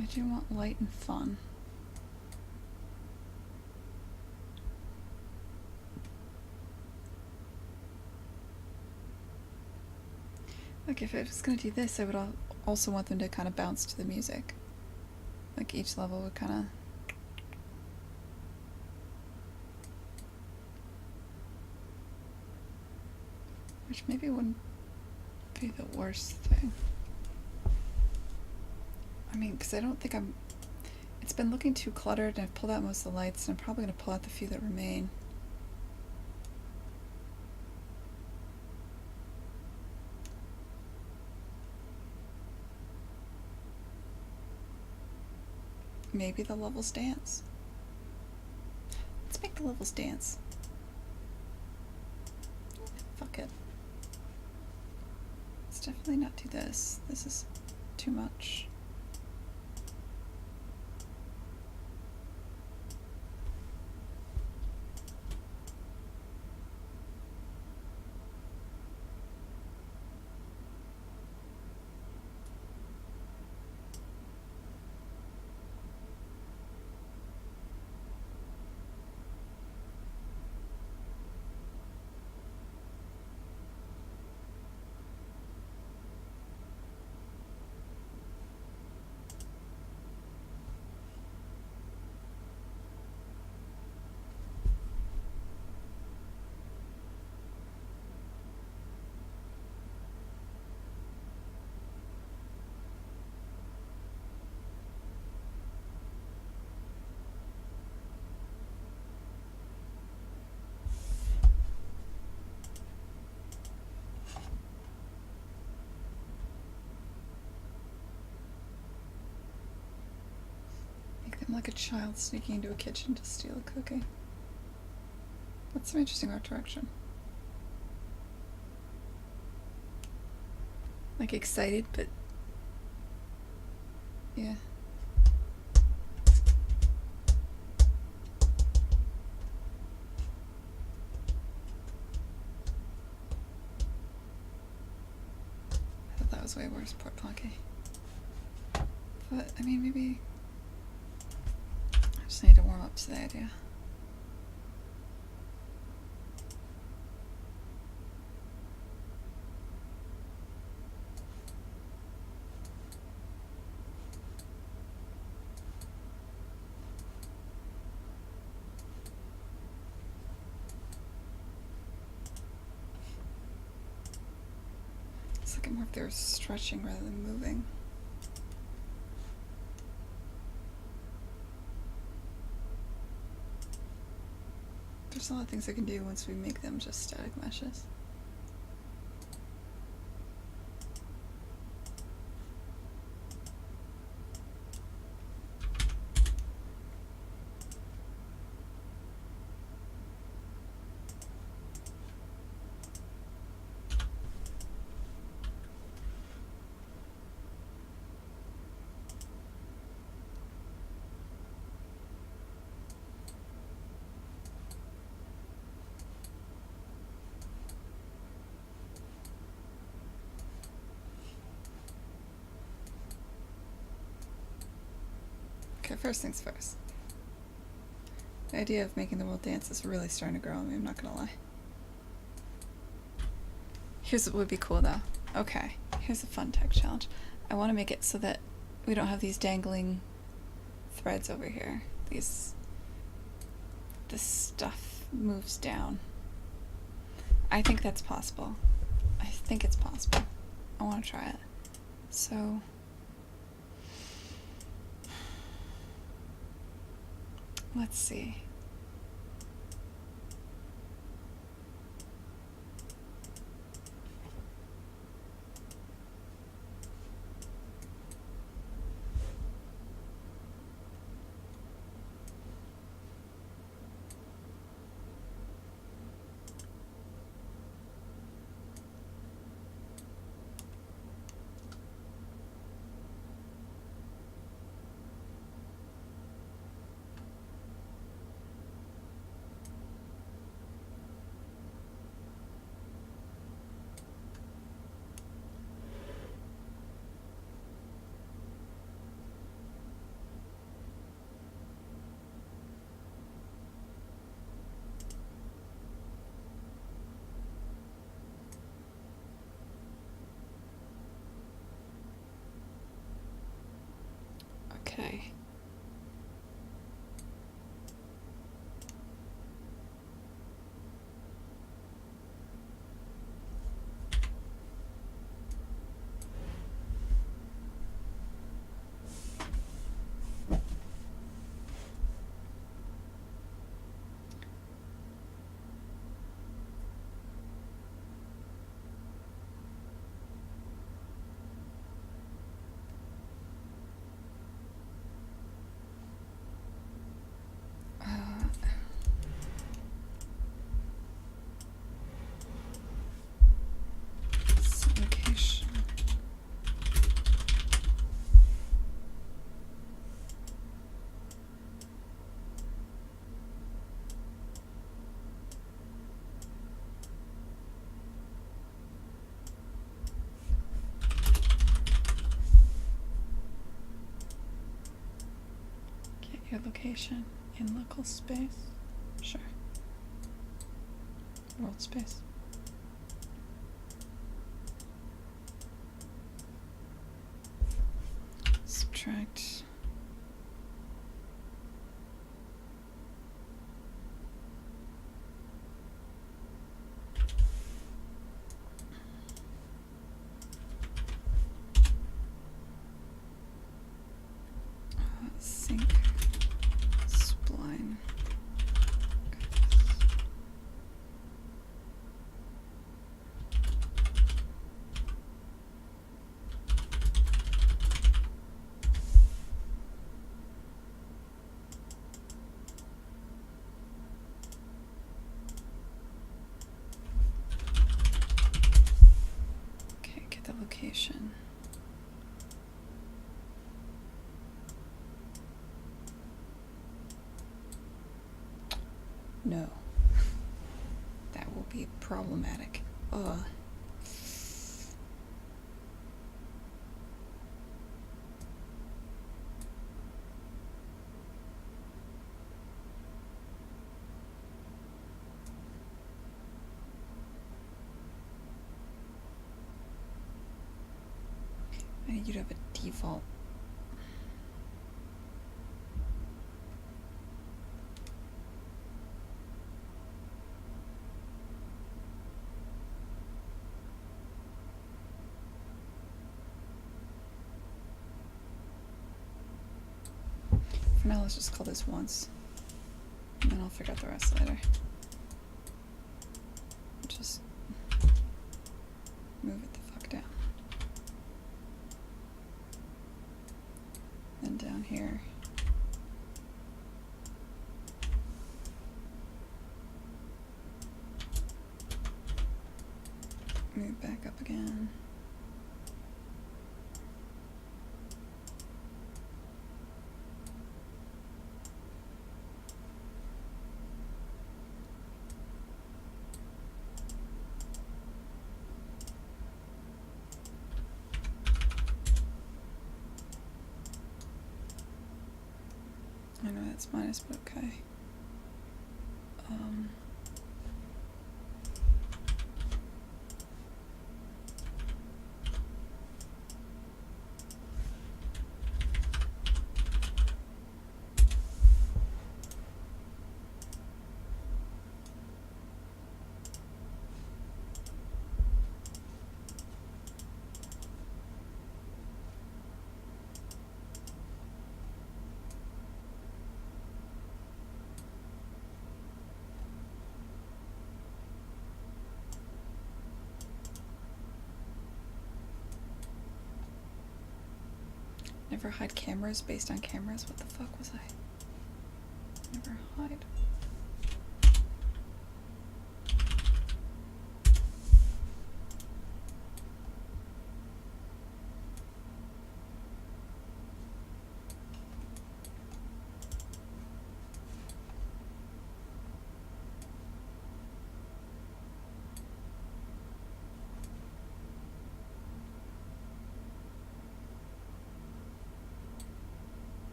S1: I do want light and fun. Like, if I was gonna do this, I would also want them to kind of bounce to the music. Like, each level would kind of... Which maybe wouldn't be the worst thing. I mean, because I don't think I'm... It's been looking too cluttered, and I've pulled out most of the lights, and I'm probably going to pull out the few that remain. Maybe the levels dance. Let's make the levels dance. Fuck it. Let's definitely not do this. This is too much. I'm like a child sneaking into a kitchen to steal a cookie. That's some interesting art direction. Like excited, but yeah. I thought that was way worse, poor Punky. But I mean, maybe I just need to warm up to the idea. It's like more if they're stretching rather than moving. There's a lot of things I can do once we make them just static meshes. Okay, first things first. The idea of making the world dance is really starting to grow on me, I'm not gonna lie. Here's what would be cool though. Okay, here's a fun tech challenge. I want to make it so that we don't have these dangling threads over here. This stuff moves down. I think that's possible. I think it's possible. I want to try it. So... let's see. Target location in local space. Sure. World space. Subtract. Sync spline. Okay, get the location. No. That will be problematic. Ugh. I need you to have a default. For now, let's just call this once. And then I'll figure out the rest later. Just move it the fuck down. Then down here. Move back up again. I know that's minus, but okay. Never hide cameras based on cameras? What the fuck was I? Never hide.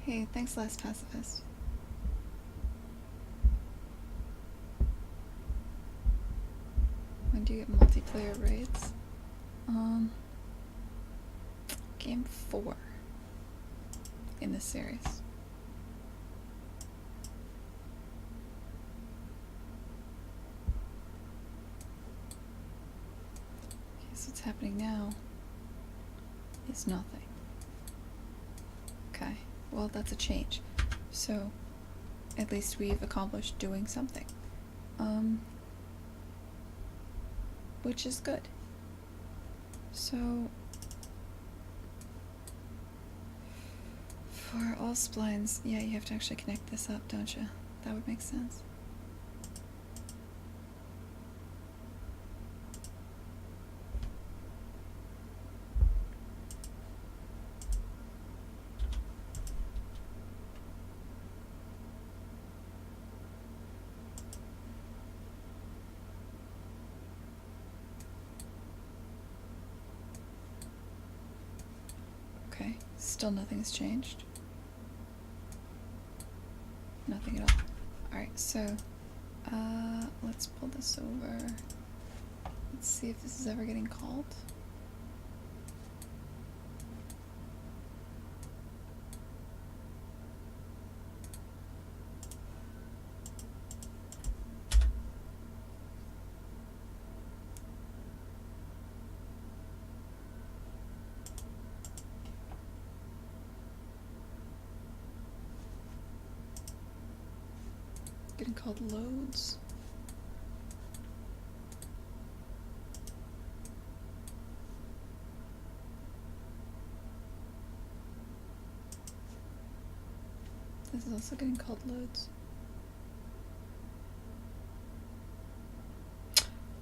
S1: Hey, thanks, last pacifist. When do you get multiplayer raids? Game 4 in this series. Okay, so what's happening now is nothing. Okay, well, that's a change. So, at least we've accomplished doing something. Which is good. So, for all splines, yeah, you have to actually connect this up, don't you? That would make sense. Okay, still nothing's changed. Nothing at all. Alright, so, let's pull this over. Let's see if this is ever getting called. Getting called loads. This is also getting called loads.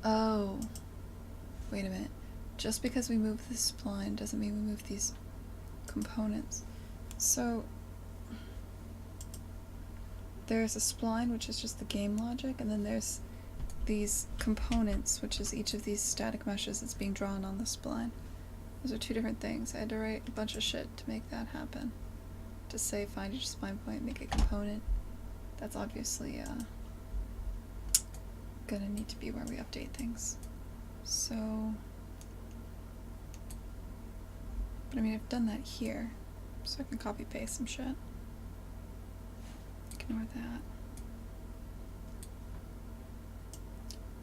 S1: Oh. Wait a minute. Just because we move this spline doesn't mean we move these components. So there's a spline, which is just the game logic, and then there's these components, which is each of these static meshes that's being drawn on the spline. Those are two different things. I had to write a bunch of shit to make that happen. To say find each spline point, make a component. That's obviously gonna need to be where we update things. So, but I mean, I've done that here, so I can copy paste some shit. Ignore that.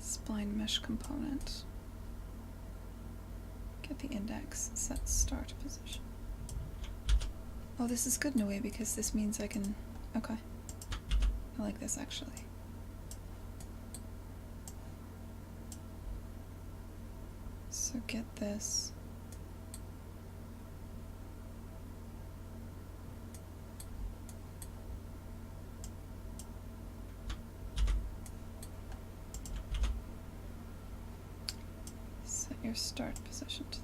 S1: Spline mesh component. Get the index, set start position. Oh, this is good in a way because this means I can, okay. I like this actually. So get this. Set your start position to,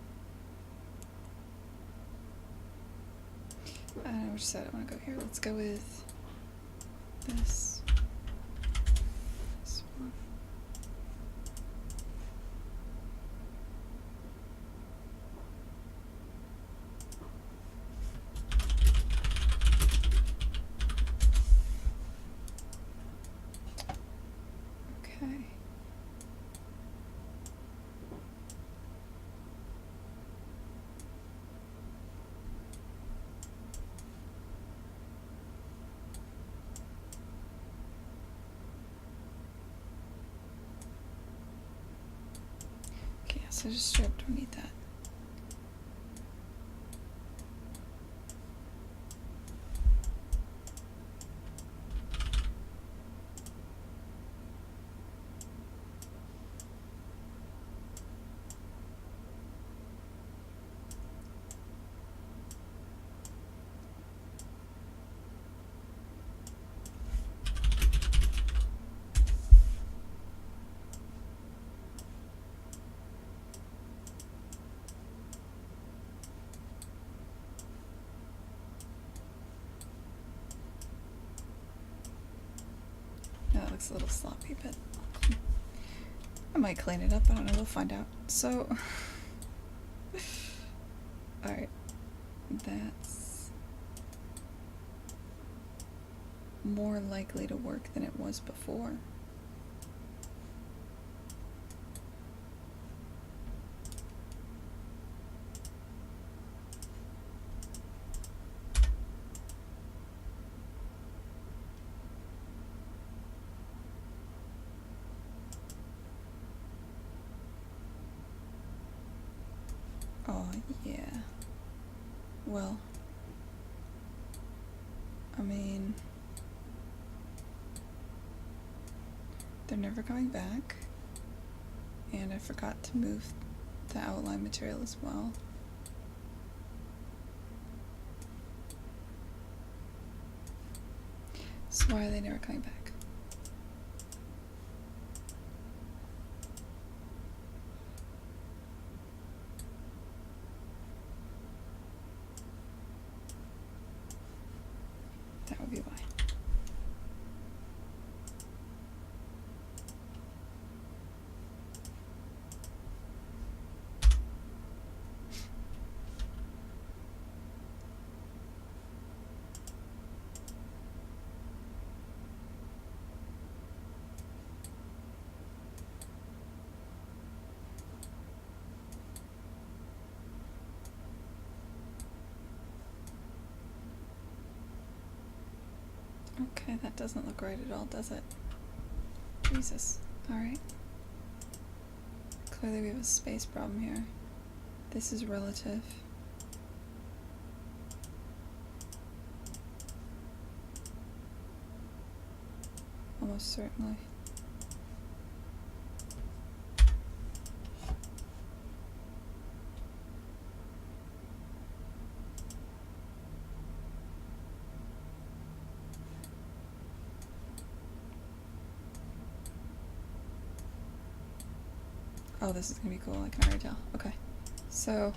S1: I don't know which side I want to go here. Let's go with this. This one. Okay. Okay, so just straight up don't need that. No, that looks a little sloppy, but I might clean it up. I don't know. We'll find out. So, alright. That's more likely to work than it was before. Oh, yeah. Well, I mean, they're never coming back. And I forgot to move the outline material as well. So why are they never coming back? That would be why. Okay, that doesn't look right at all, does it? Jesus. Alright. Clearly we have a space problem here. This is relative. Almost certainly. Oh, this is gonna be cool, I can already tell. Okay. So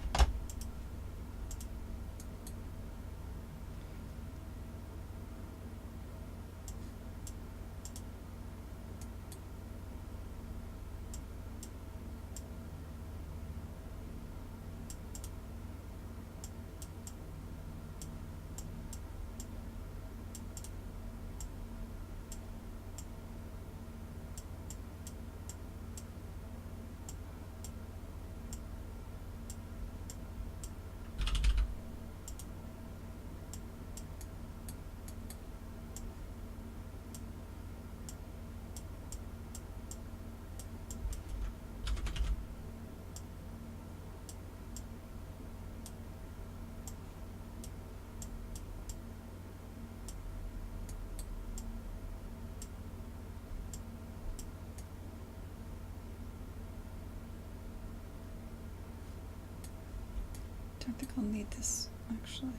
S1: don't think I'll need this, actually,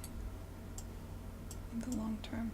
S1: in the long term.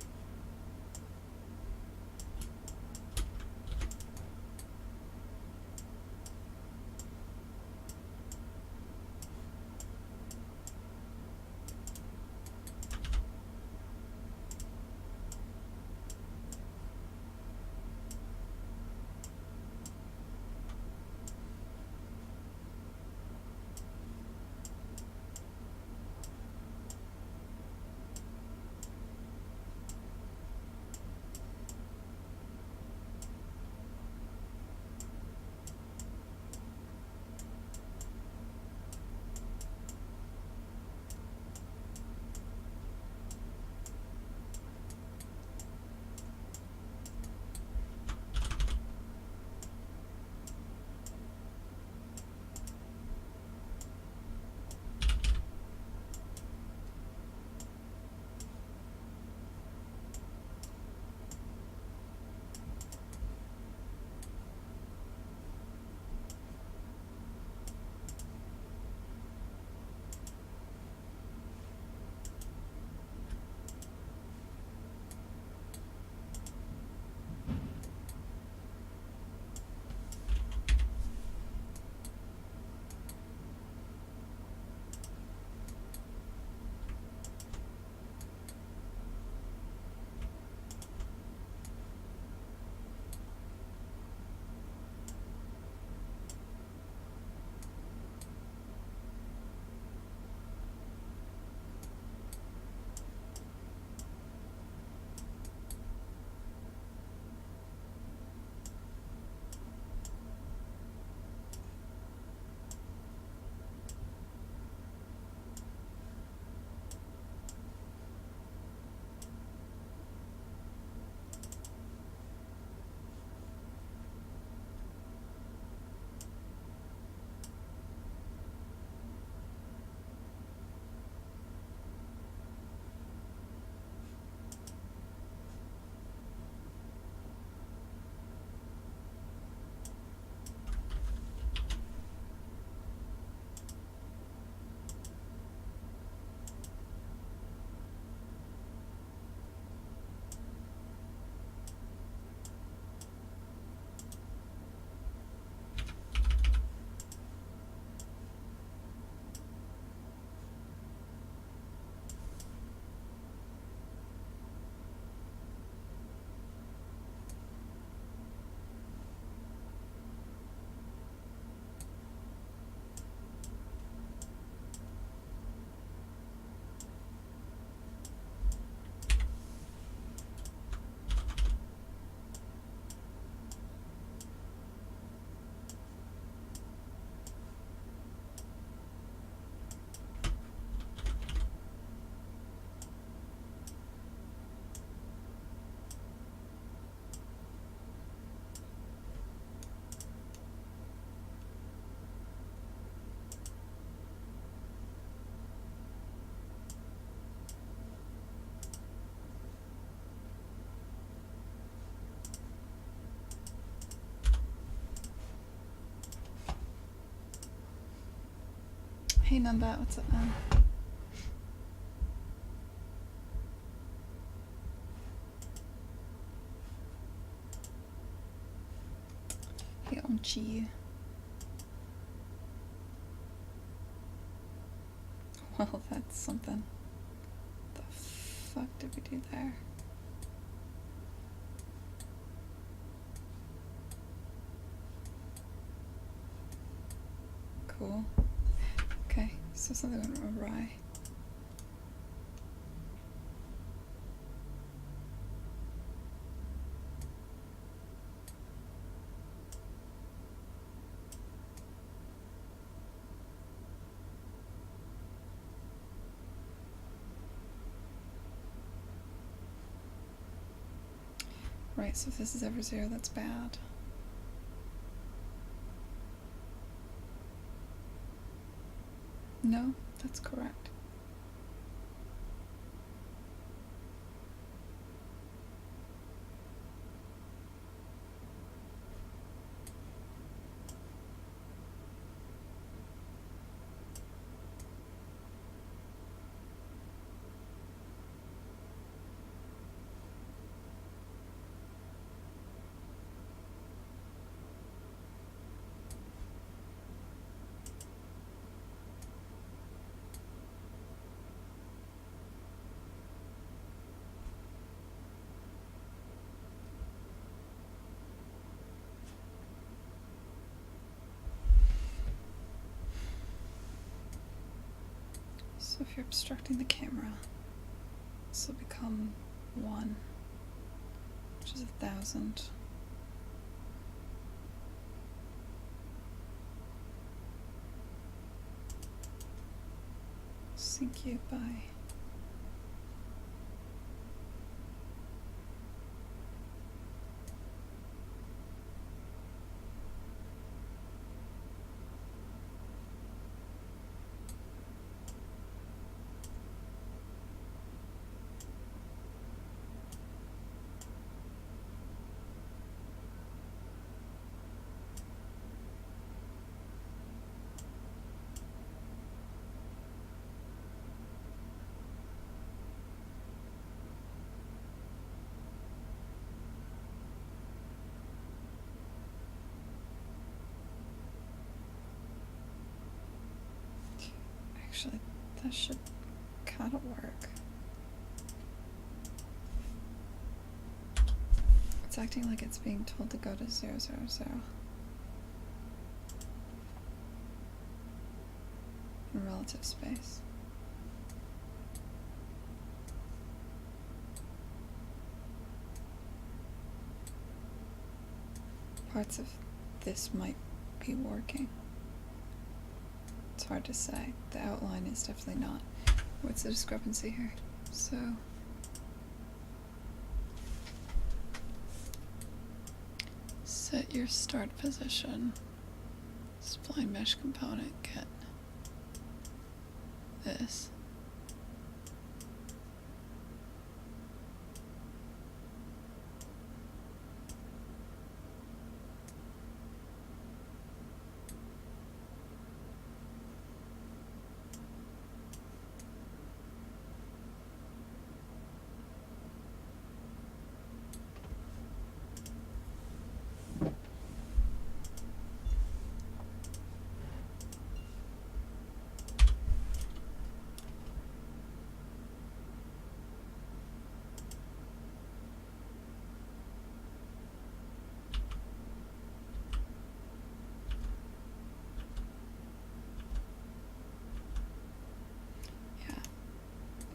S1: Hey Numbat, what's up, man? Hey Onchi. Well, that's something. The fuck did we do there? Cool. Okay, so something went awry. Right, so if this is ever 0, that's bad. No, that's correct. So if you're obstructing the camera, this will become 1, which is 1,000. Thank you, bye. Actually, that should kind of work. It's acting like it's being told to go to 0, 0, 0. In relative space. Parts of this might be working. It's hard to say. The outline is definitely not. What's the discrepancy here? So set your start position. Spline mesh component, get this.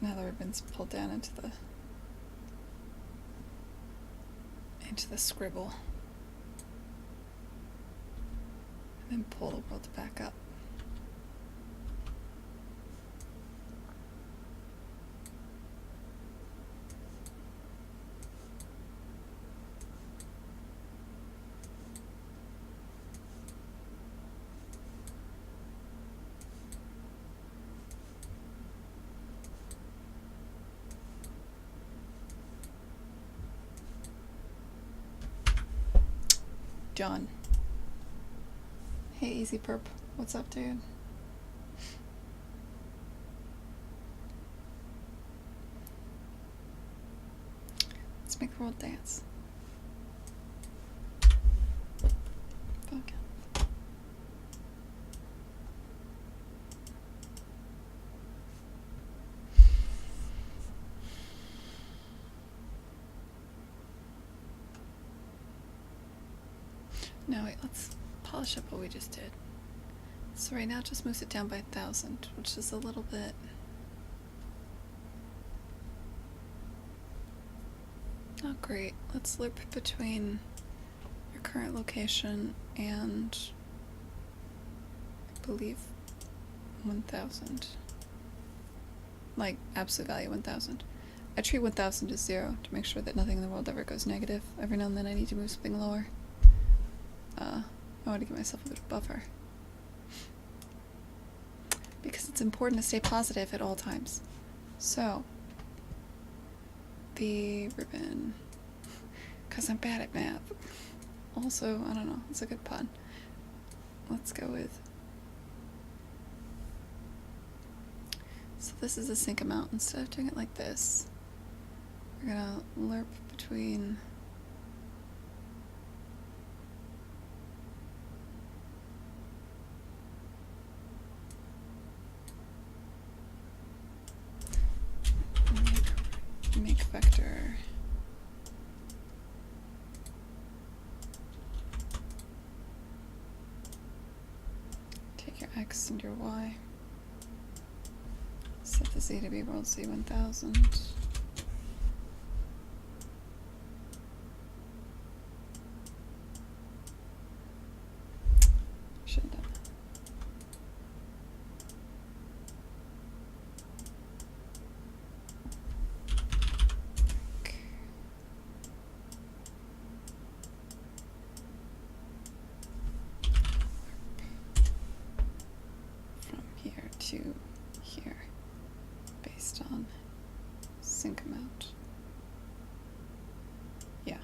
S1: Now the ribbon's pulled down into the scribble. And then pull the world back up. John. Hey, Easy Perp. What's up, dude? Let's make the world dance. Fuck. No, wait, let's polish up what we just did. So right now it just moves it down by 1,000, which is a little bit... not great. Let's loop between your current location and I believe 1,000. Like, absolute value 1,000. I treat 1,000 as 0 to make sure that nothing in the world ever goes negative. Every now and then I need to move something lower. I want to give myself a bit of buffer. Because it's important to stay positive at all times. So, the ribbon. Because I'm bad at math. Also, I don't know, it's a good pun. Let's go with... so this is a sync amount. Instead of doing it like this, we're gonna lerp between... make vector take your x and your y, set the z to be world z 1000. Should have done that. To here based on sync amount. Yeah.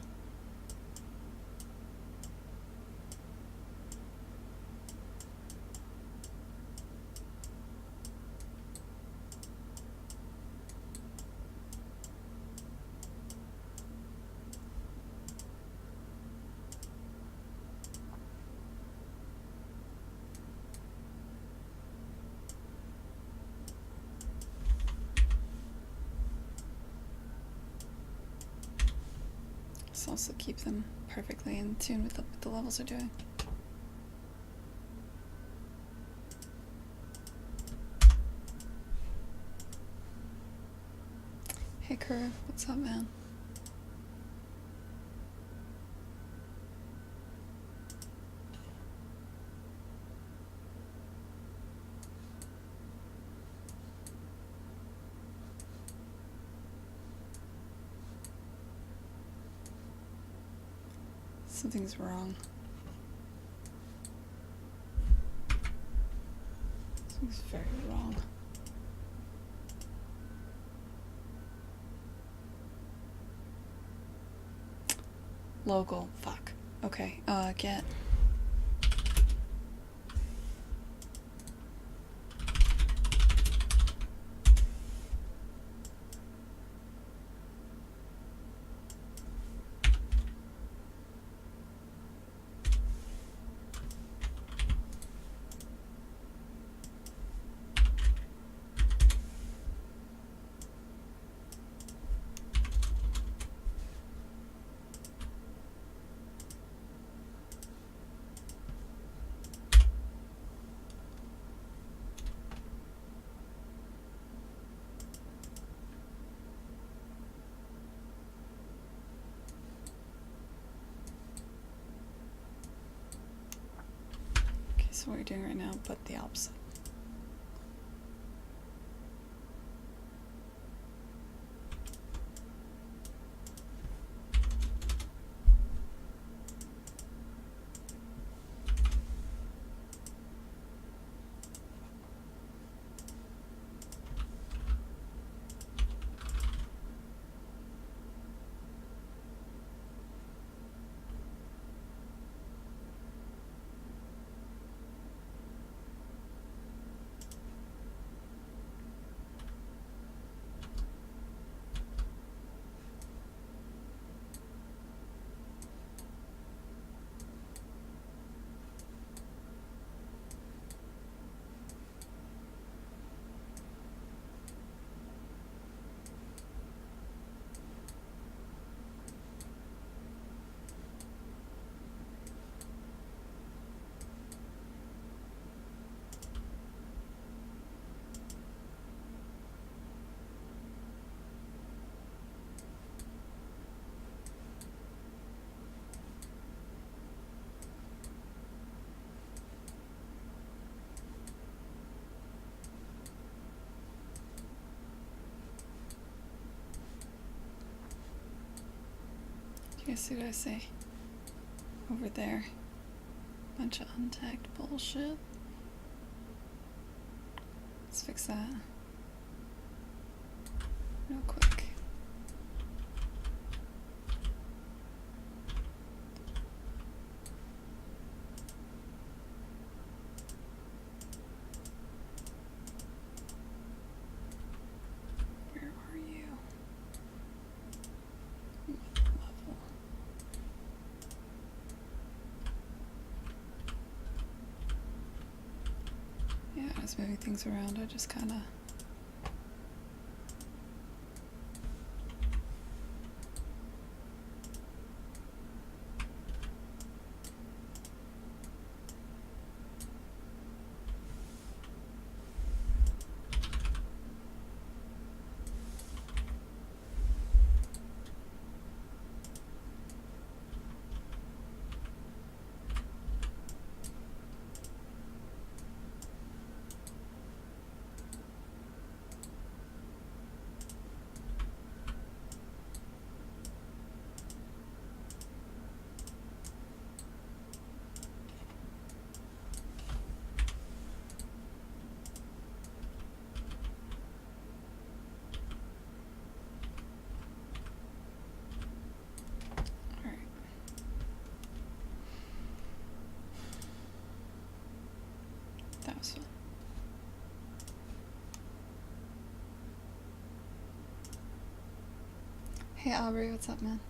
S1: Let's also keep them perfectly in tune with what the levels are doing. Hey Kerr, what's up, man? Something's wrong. Something's very wrong. Local. Fuck. Okay. Get. So what you're doing right now, but the opposite. see what I say? Over there. Bunch of untagged bullshit. Let's fix that. Real quick. Where are you? Level. Yeah, I was moving things around. I just kind of. That was fun. Hey Aubrey, what's up, man?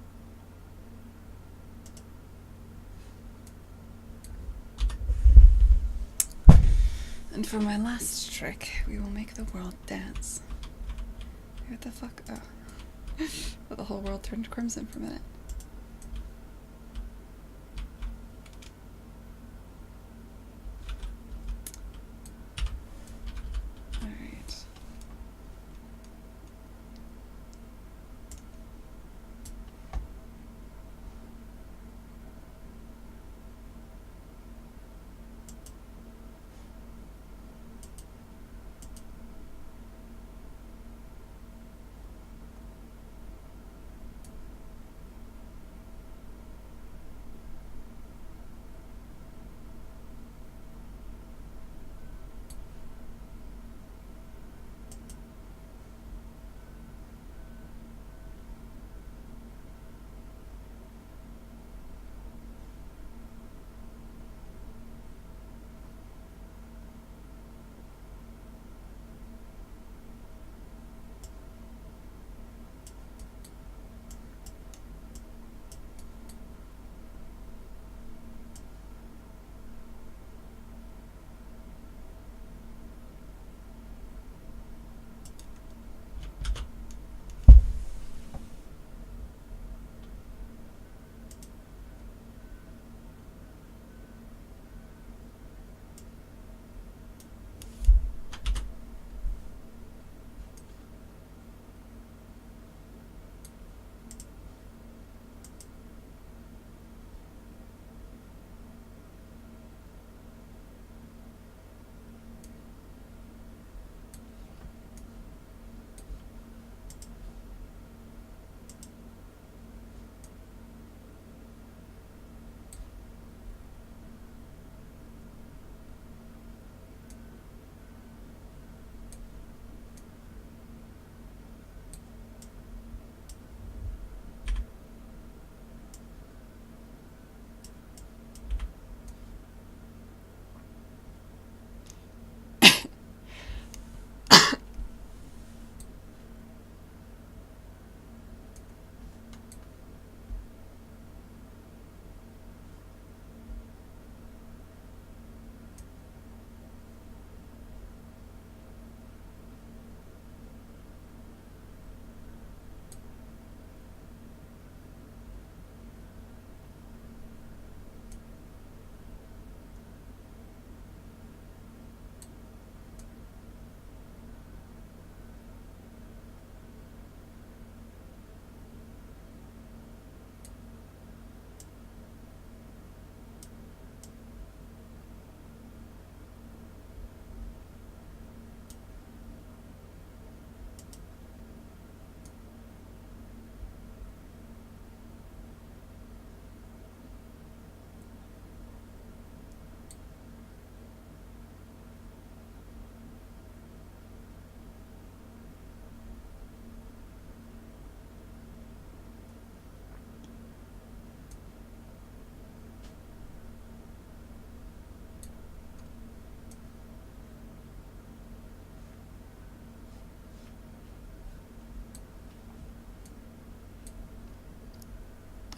S1: And for my last trick, we will make the world dance. What the fuck? Oh. Well, the whole world turned crimson for a minute. Alright.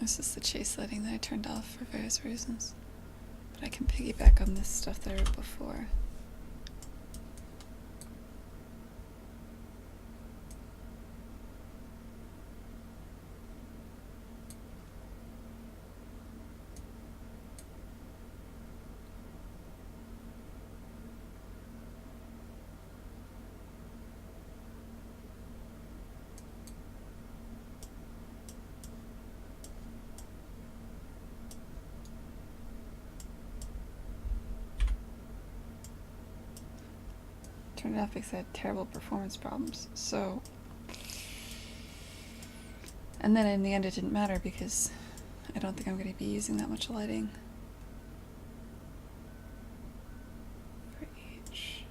S1: This is the chase lighting that I turned off for various reasons. But I can piggyback on this stuff that I wrote before. Turned it off because I had terrible performance problems. So, and then in the end it didn't matter because I don't think I'm going to be using that much lighting for each.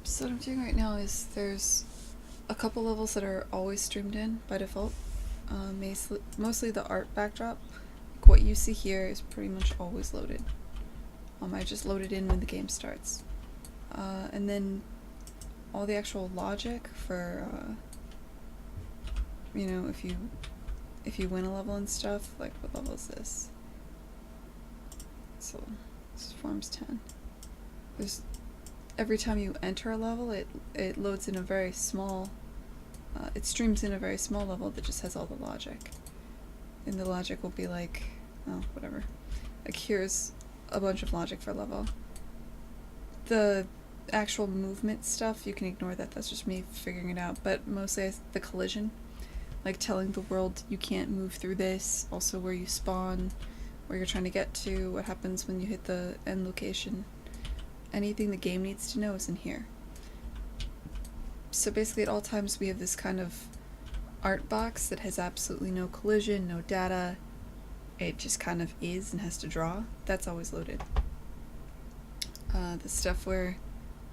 S1: So what I'm doing right now is there's a couple levels that are always streamed in by default. Mostly the art backdrop. Like what you see here is pretty much always loaded. I just load it in when the game starts. And then all the actual logic for, you know, if you win a level and stuff, like what level is this? So this is Forms 10. There's every time you enter a level, it loads in a very small, it streams in a very small level that just has all the logic. And the logic will be like, oh, whatever. Like here's a bunch of logic for a level. The actual movement stuff, you can ignore that, that's just me figuring it out, but mostly the collision. Like telling the world you can't move through this, also where you spawn, where you're trying to get to, what happens when you hit the end location. Anything the game needs to know is in here. So basically at all times we have this kind of art box that has absolutely no collision, no data. It just kind of is and has to draw. That's always loaded. The stuff where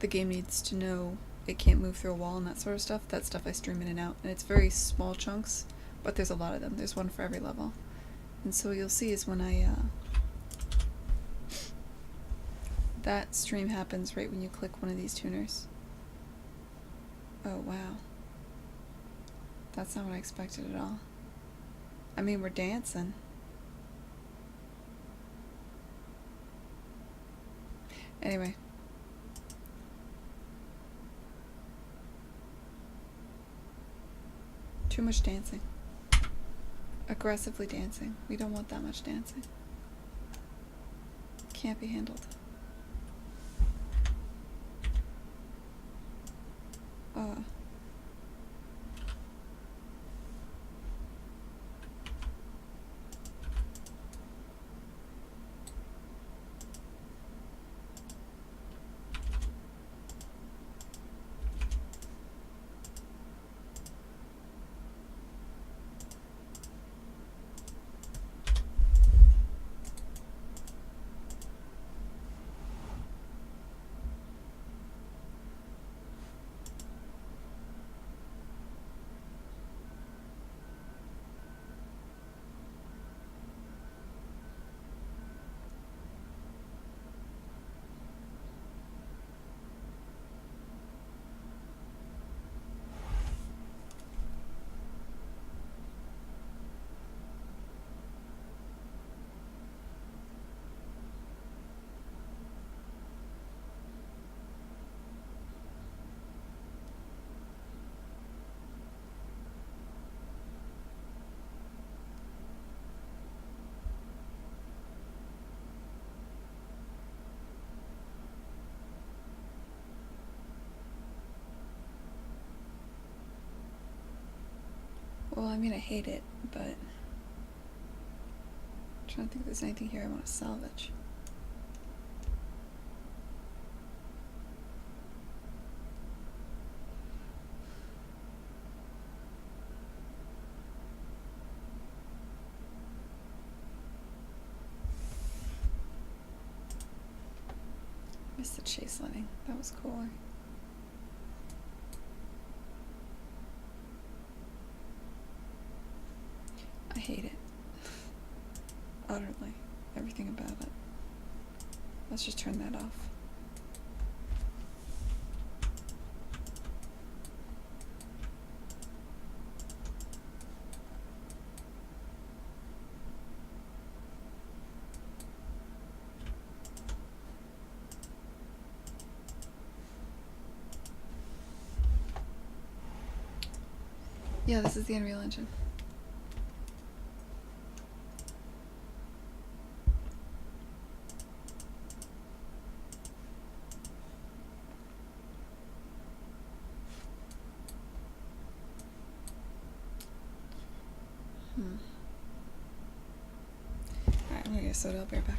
S1: the game needs to know it can't move through a wall and that sort of stuff, that stuff I stream in and out. And it's very small chunks, but there's a lot of them. There's one for every level. And so what you'll see is when I, that stream happens right when you click one of these tuners. Oh, wow. That's not what I expected at all. I mean, we're dancing. Anyway. Too much dancing. Aggressively dancing. We don't want that much dancing. Can't be handled. Well, I mean, I hate it, but I'm trying to think if there's anything here I want to salvage. Missed the chase lighting. That was cooler. I hate it. Utterly. Everything about it. Let's just turn that off. Yeah, this is the Unreal Engine. Alright, I'm gonna get a soda, I'll be right back.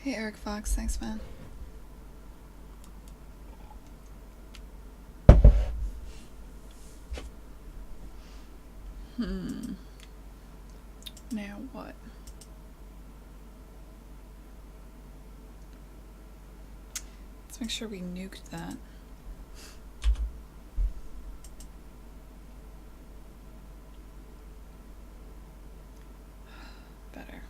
S1: Hey, Eric Fox. Thanks, man. Now what? Let's make sure we nuked that. Better.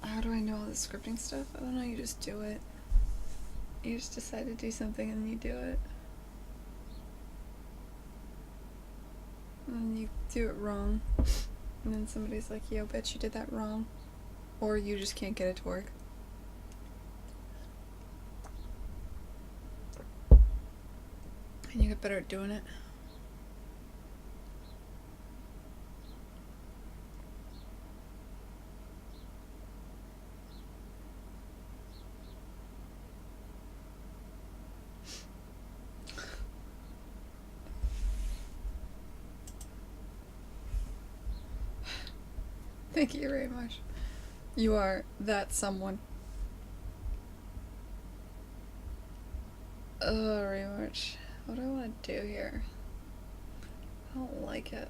S1: How do I know all the scripting stuff? I don't know, you just do it. You just decide to do something and you do it. And then you do it wrong. And then somebody's like, yo, bitch, you did that wrong. Or you just can't get it to work. And you get better at doing it. Thank you very much. You are that someone. Rematch. What do I want to do here? I don't like it.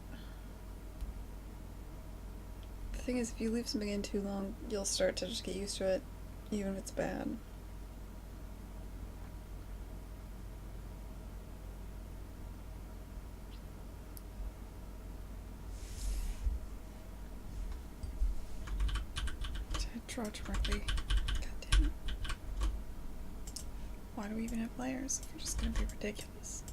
S1: The thing is, if you leave something in too long, you'll start to just get used to it, even if it's bad. Did I draw directly? God damn it. Why do we even have layers if we're just gonna be ridiculous?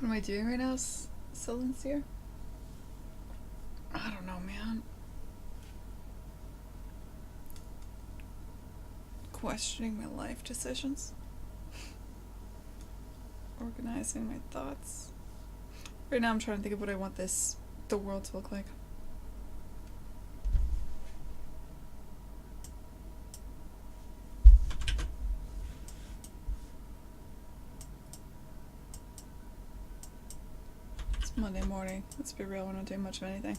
S1: am I doing right now, Silencier? I don't know, man. Questioning my life decisions. Organizing my thoughts. Right now I'm trying to think of what I want the world to look like. It's Monday morning. Let's be real, we're not doing much of anything.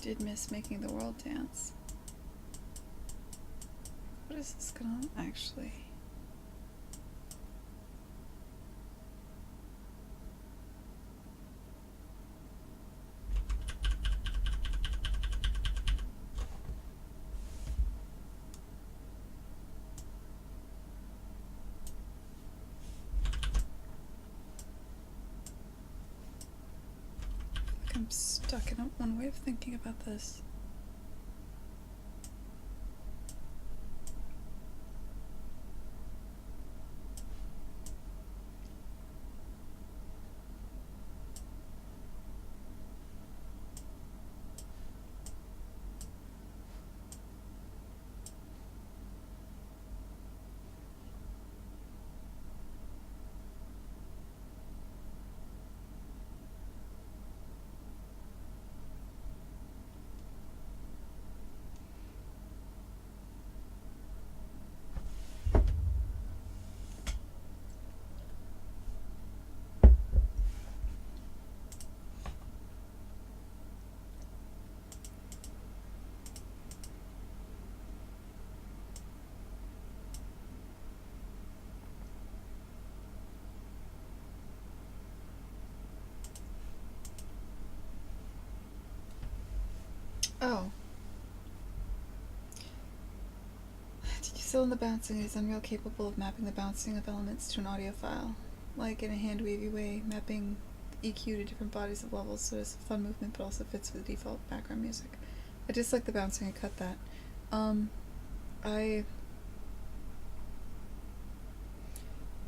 S1: Did miss making the world dance. What is this gonna actually? I'm stuck in one way of thinking about this. Oh. Did you still in the bouncing is Unreal capable of mapping the bouncing of elements to an audio file? Like in a hand-wavy way, mapping EQ to different bodies of levels so it's a fun movement but also fits with the default background music. I dislike the bouncing, I cut that.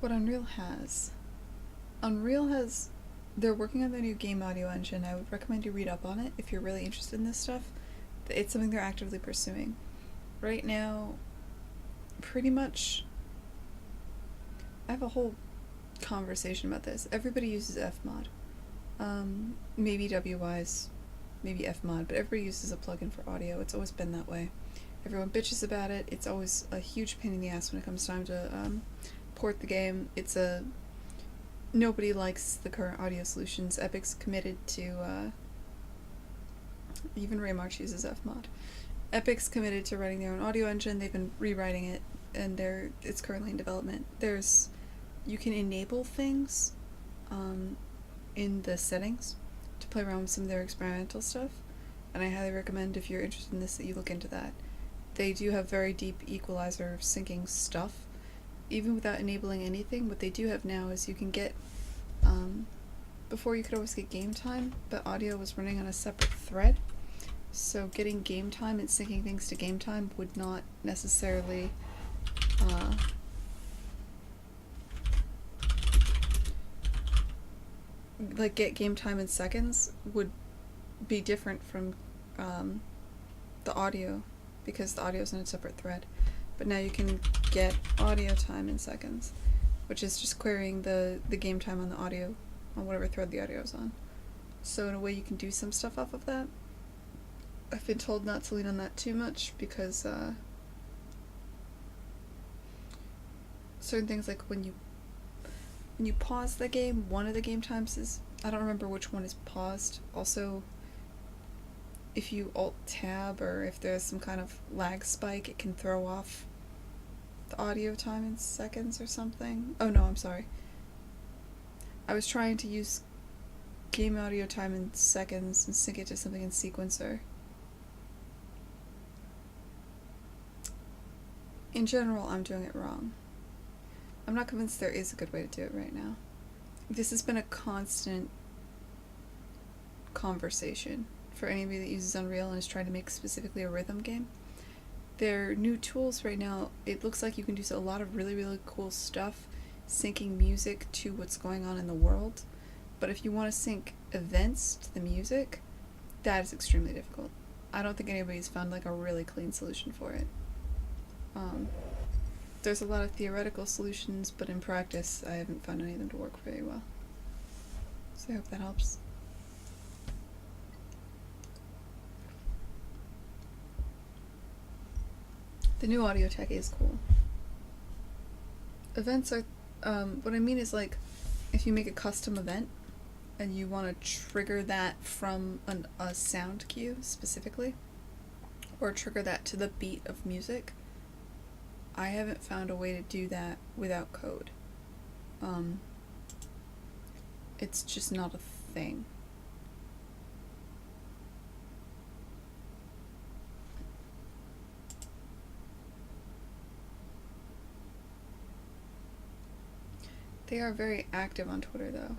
S1: What Unreal has... They're working on the new game audio engine. I would recommend you read up on it if you're really interested in this stuff. It's something they're actively pursuing. Right now, pretty much, I have a whole conversation about this. Everybody uses Fmod. Maybe WWise, maybe Fmod, but everybody uses a plugin for audio. It's always been that way. Everyone bitches about it. It's always a huge pain in the ass when it comes time to port the game. Nobody likes the current audio solutions. Epic's committed to, even Raymarch uses Fmod. Epic's committed to writing their own audio engine. They've been rewriting it, and it's currently in development. You can enable things in the settings to play around with some of their experimental stuff, and I highly recommend, if you're interested in this, that you look into that. They do have very deep equalizer syncing stuff. Even without enabling anything, what they do have now is you can get, before you could always get game time, but audio was running on a separate thread, so getting game time and syncing things to game time would not necessarily, like get game time in seconds would be different from the audio, because the audio is in a separate thread. But now you can get audio time in seconds, which is just querying the game time on the audio, on whatever thread the audio is on. So in a way you can do some stuff off of that. I've been told not to lean on that too much because certain things, like when you pause the game, one of the game times is, I don't remember which one is paused. Also, if you Alt-Tab or if there's some kind of lag spike, it can throw off the audio time in seconds or something. Oh no, I'm sorry. I was trying to use game audio time in seconds and sync it to something in Sequencer. In general, I'm doing it wrong. I'm not convinced there is a good way to do it right now. This has been a constant conversation for anybody that uses Unreal and is trying to make specifically a rhythm game. their new tools right now, it looks like you can do a lot of really, really cool stuff syncing music to what's going on in the world. But if you want to sync events to the music, that is extremely difficult. I don't think anybody's found like a really clean solution for it. There's a lot of theoretical solutions, but in practice, I haven't found any of them to work very well. So I hope that helps. The new audio tech is cool. Events are, what I mean is like, if you make a custom event and you want to trigger that from a sound cue specifically, or trigger that to the beat of music, I haven't found a way to do that without code. It's just not a thing. They are very active on Twitter, though.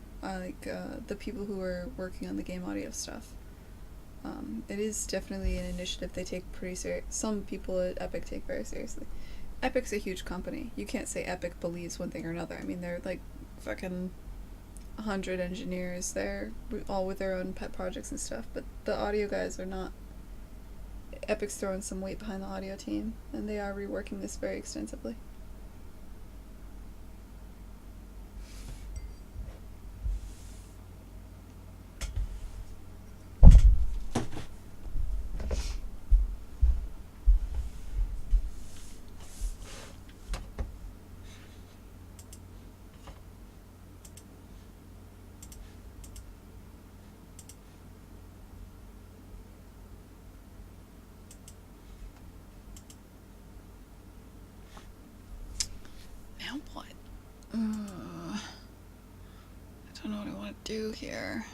S1: The people who are working on the game audio stuff. It is definitely an initiative they take pretty serious. Some people at Epic take very seriously. Epic's a huge company. You can't say Epic believes one thing or another. I mean, they're like fucking 100 engineers there, all with their own pet projects and stuff. But the audio guys are not. Epic's throwing some weight behind the audio team, and they are reworking this very extensively. Now what? I don't know what I want to do here.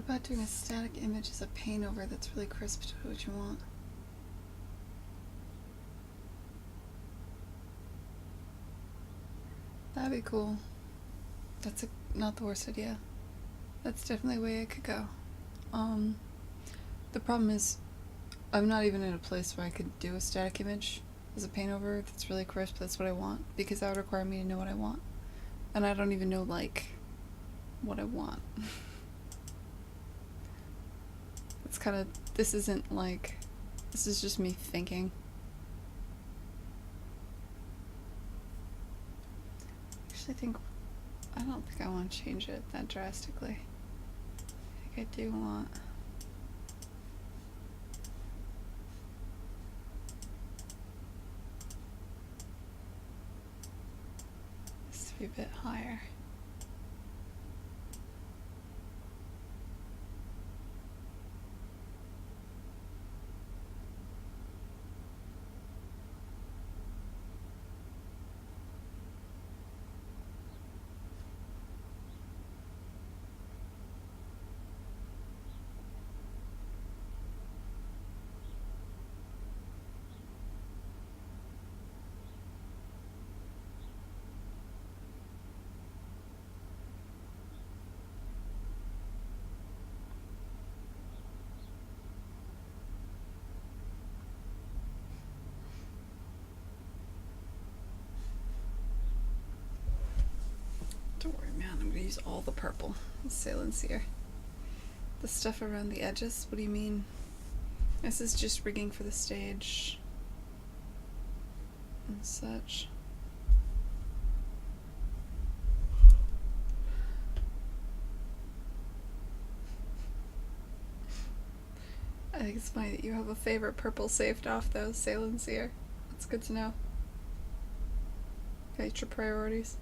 S1: about doing a static image as a paint over that's really crisp to what you want? That'd be cool. That's not the worst idea. That's definitely a way I could go. The problem is, I'm not even in a place where I could do a static image as a paint over that's really crisp. That's what I want, because that would require me to know what I want. And I don't even know, like, what I want. It's kind of, this isn't like, this is just me thinking. Actually, I don't think I want to change it that drastically. I think I do want this to be a bit higher. Don't worry, man. I'm gonna use all the purple. Sailant's here. The stuff around the edges? What do you mean? This is just rigging for the stage and such. I think it's funny that you have a favorite purple saved off though, Sailant's here. That's good to know. Got your priorities.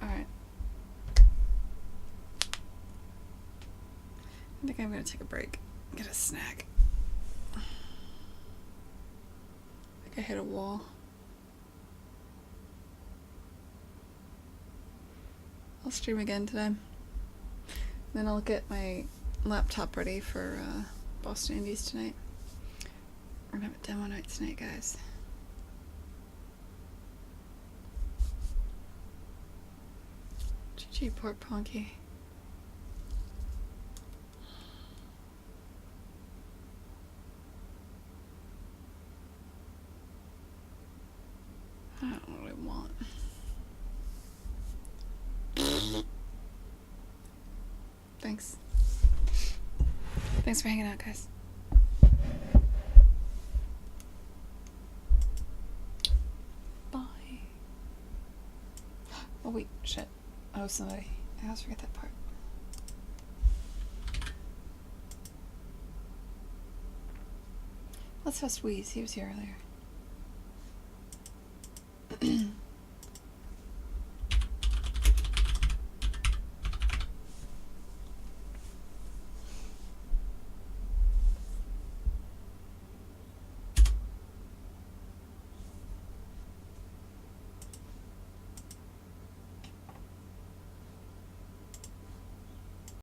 S1: Alright. I think I'm gonna take a break. Get a snack. I think I hit a wall. I'll stream again today. Then I'll get my laptop ready for Boston Indies tonight. We're gonna have a demo night tonight, guys. GG, poor Ponky. I don't know what I want. Thanks. Thanks for hanging out, guys. Bye. Oh wait, shit. Oh, somebody. I always forget that part. Let's host Wheeze. He was here earlier.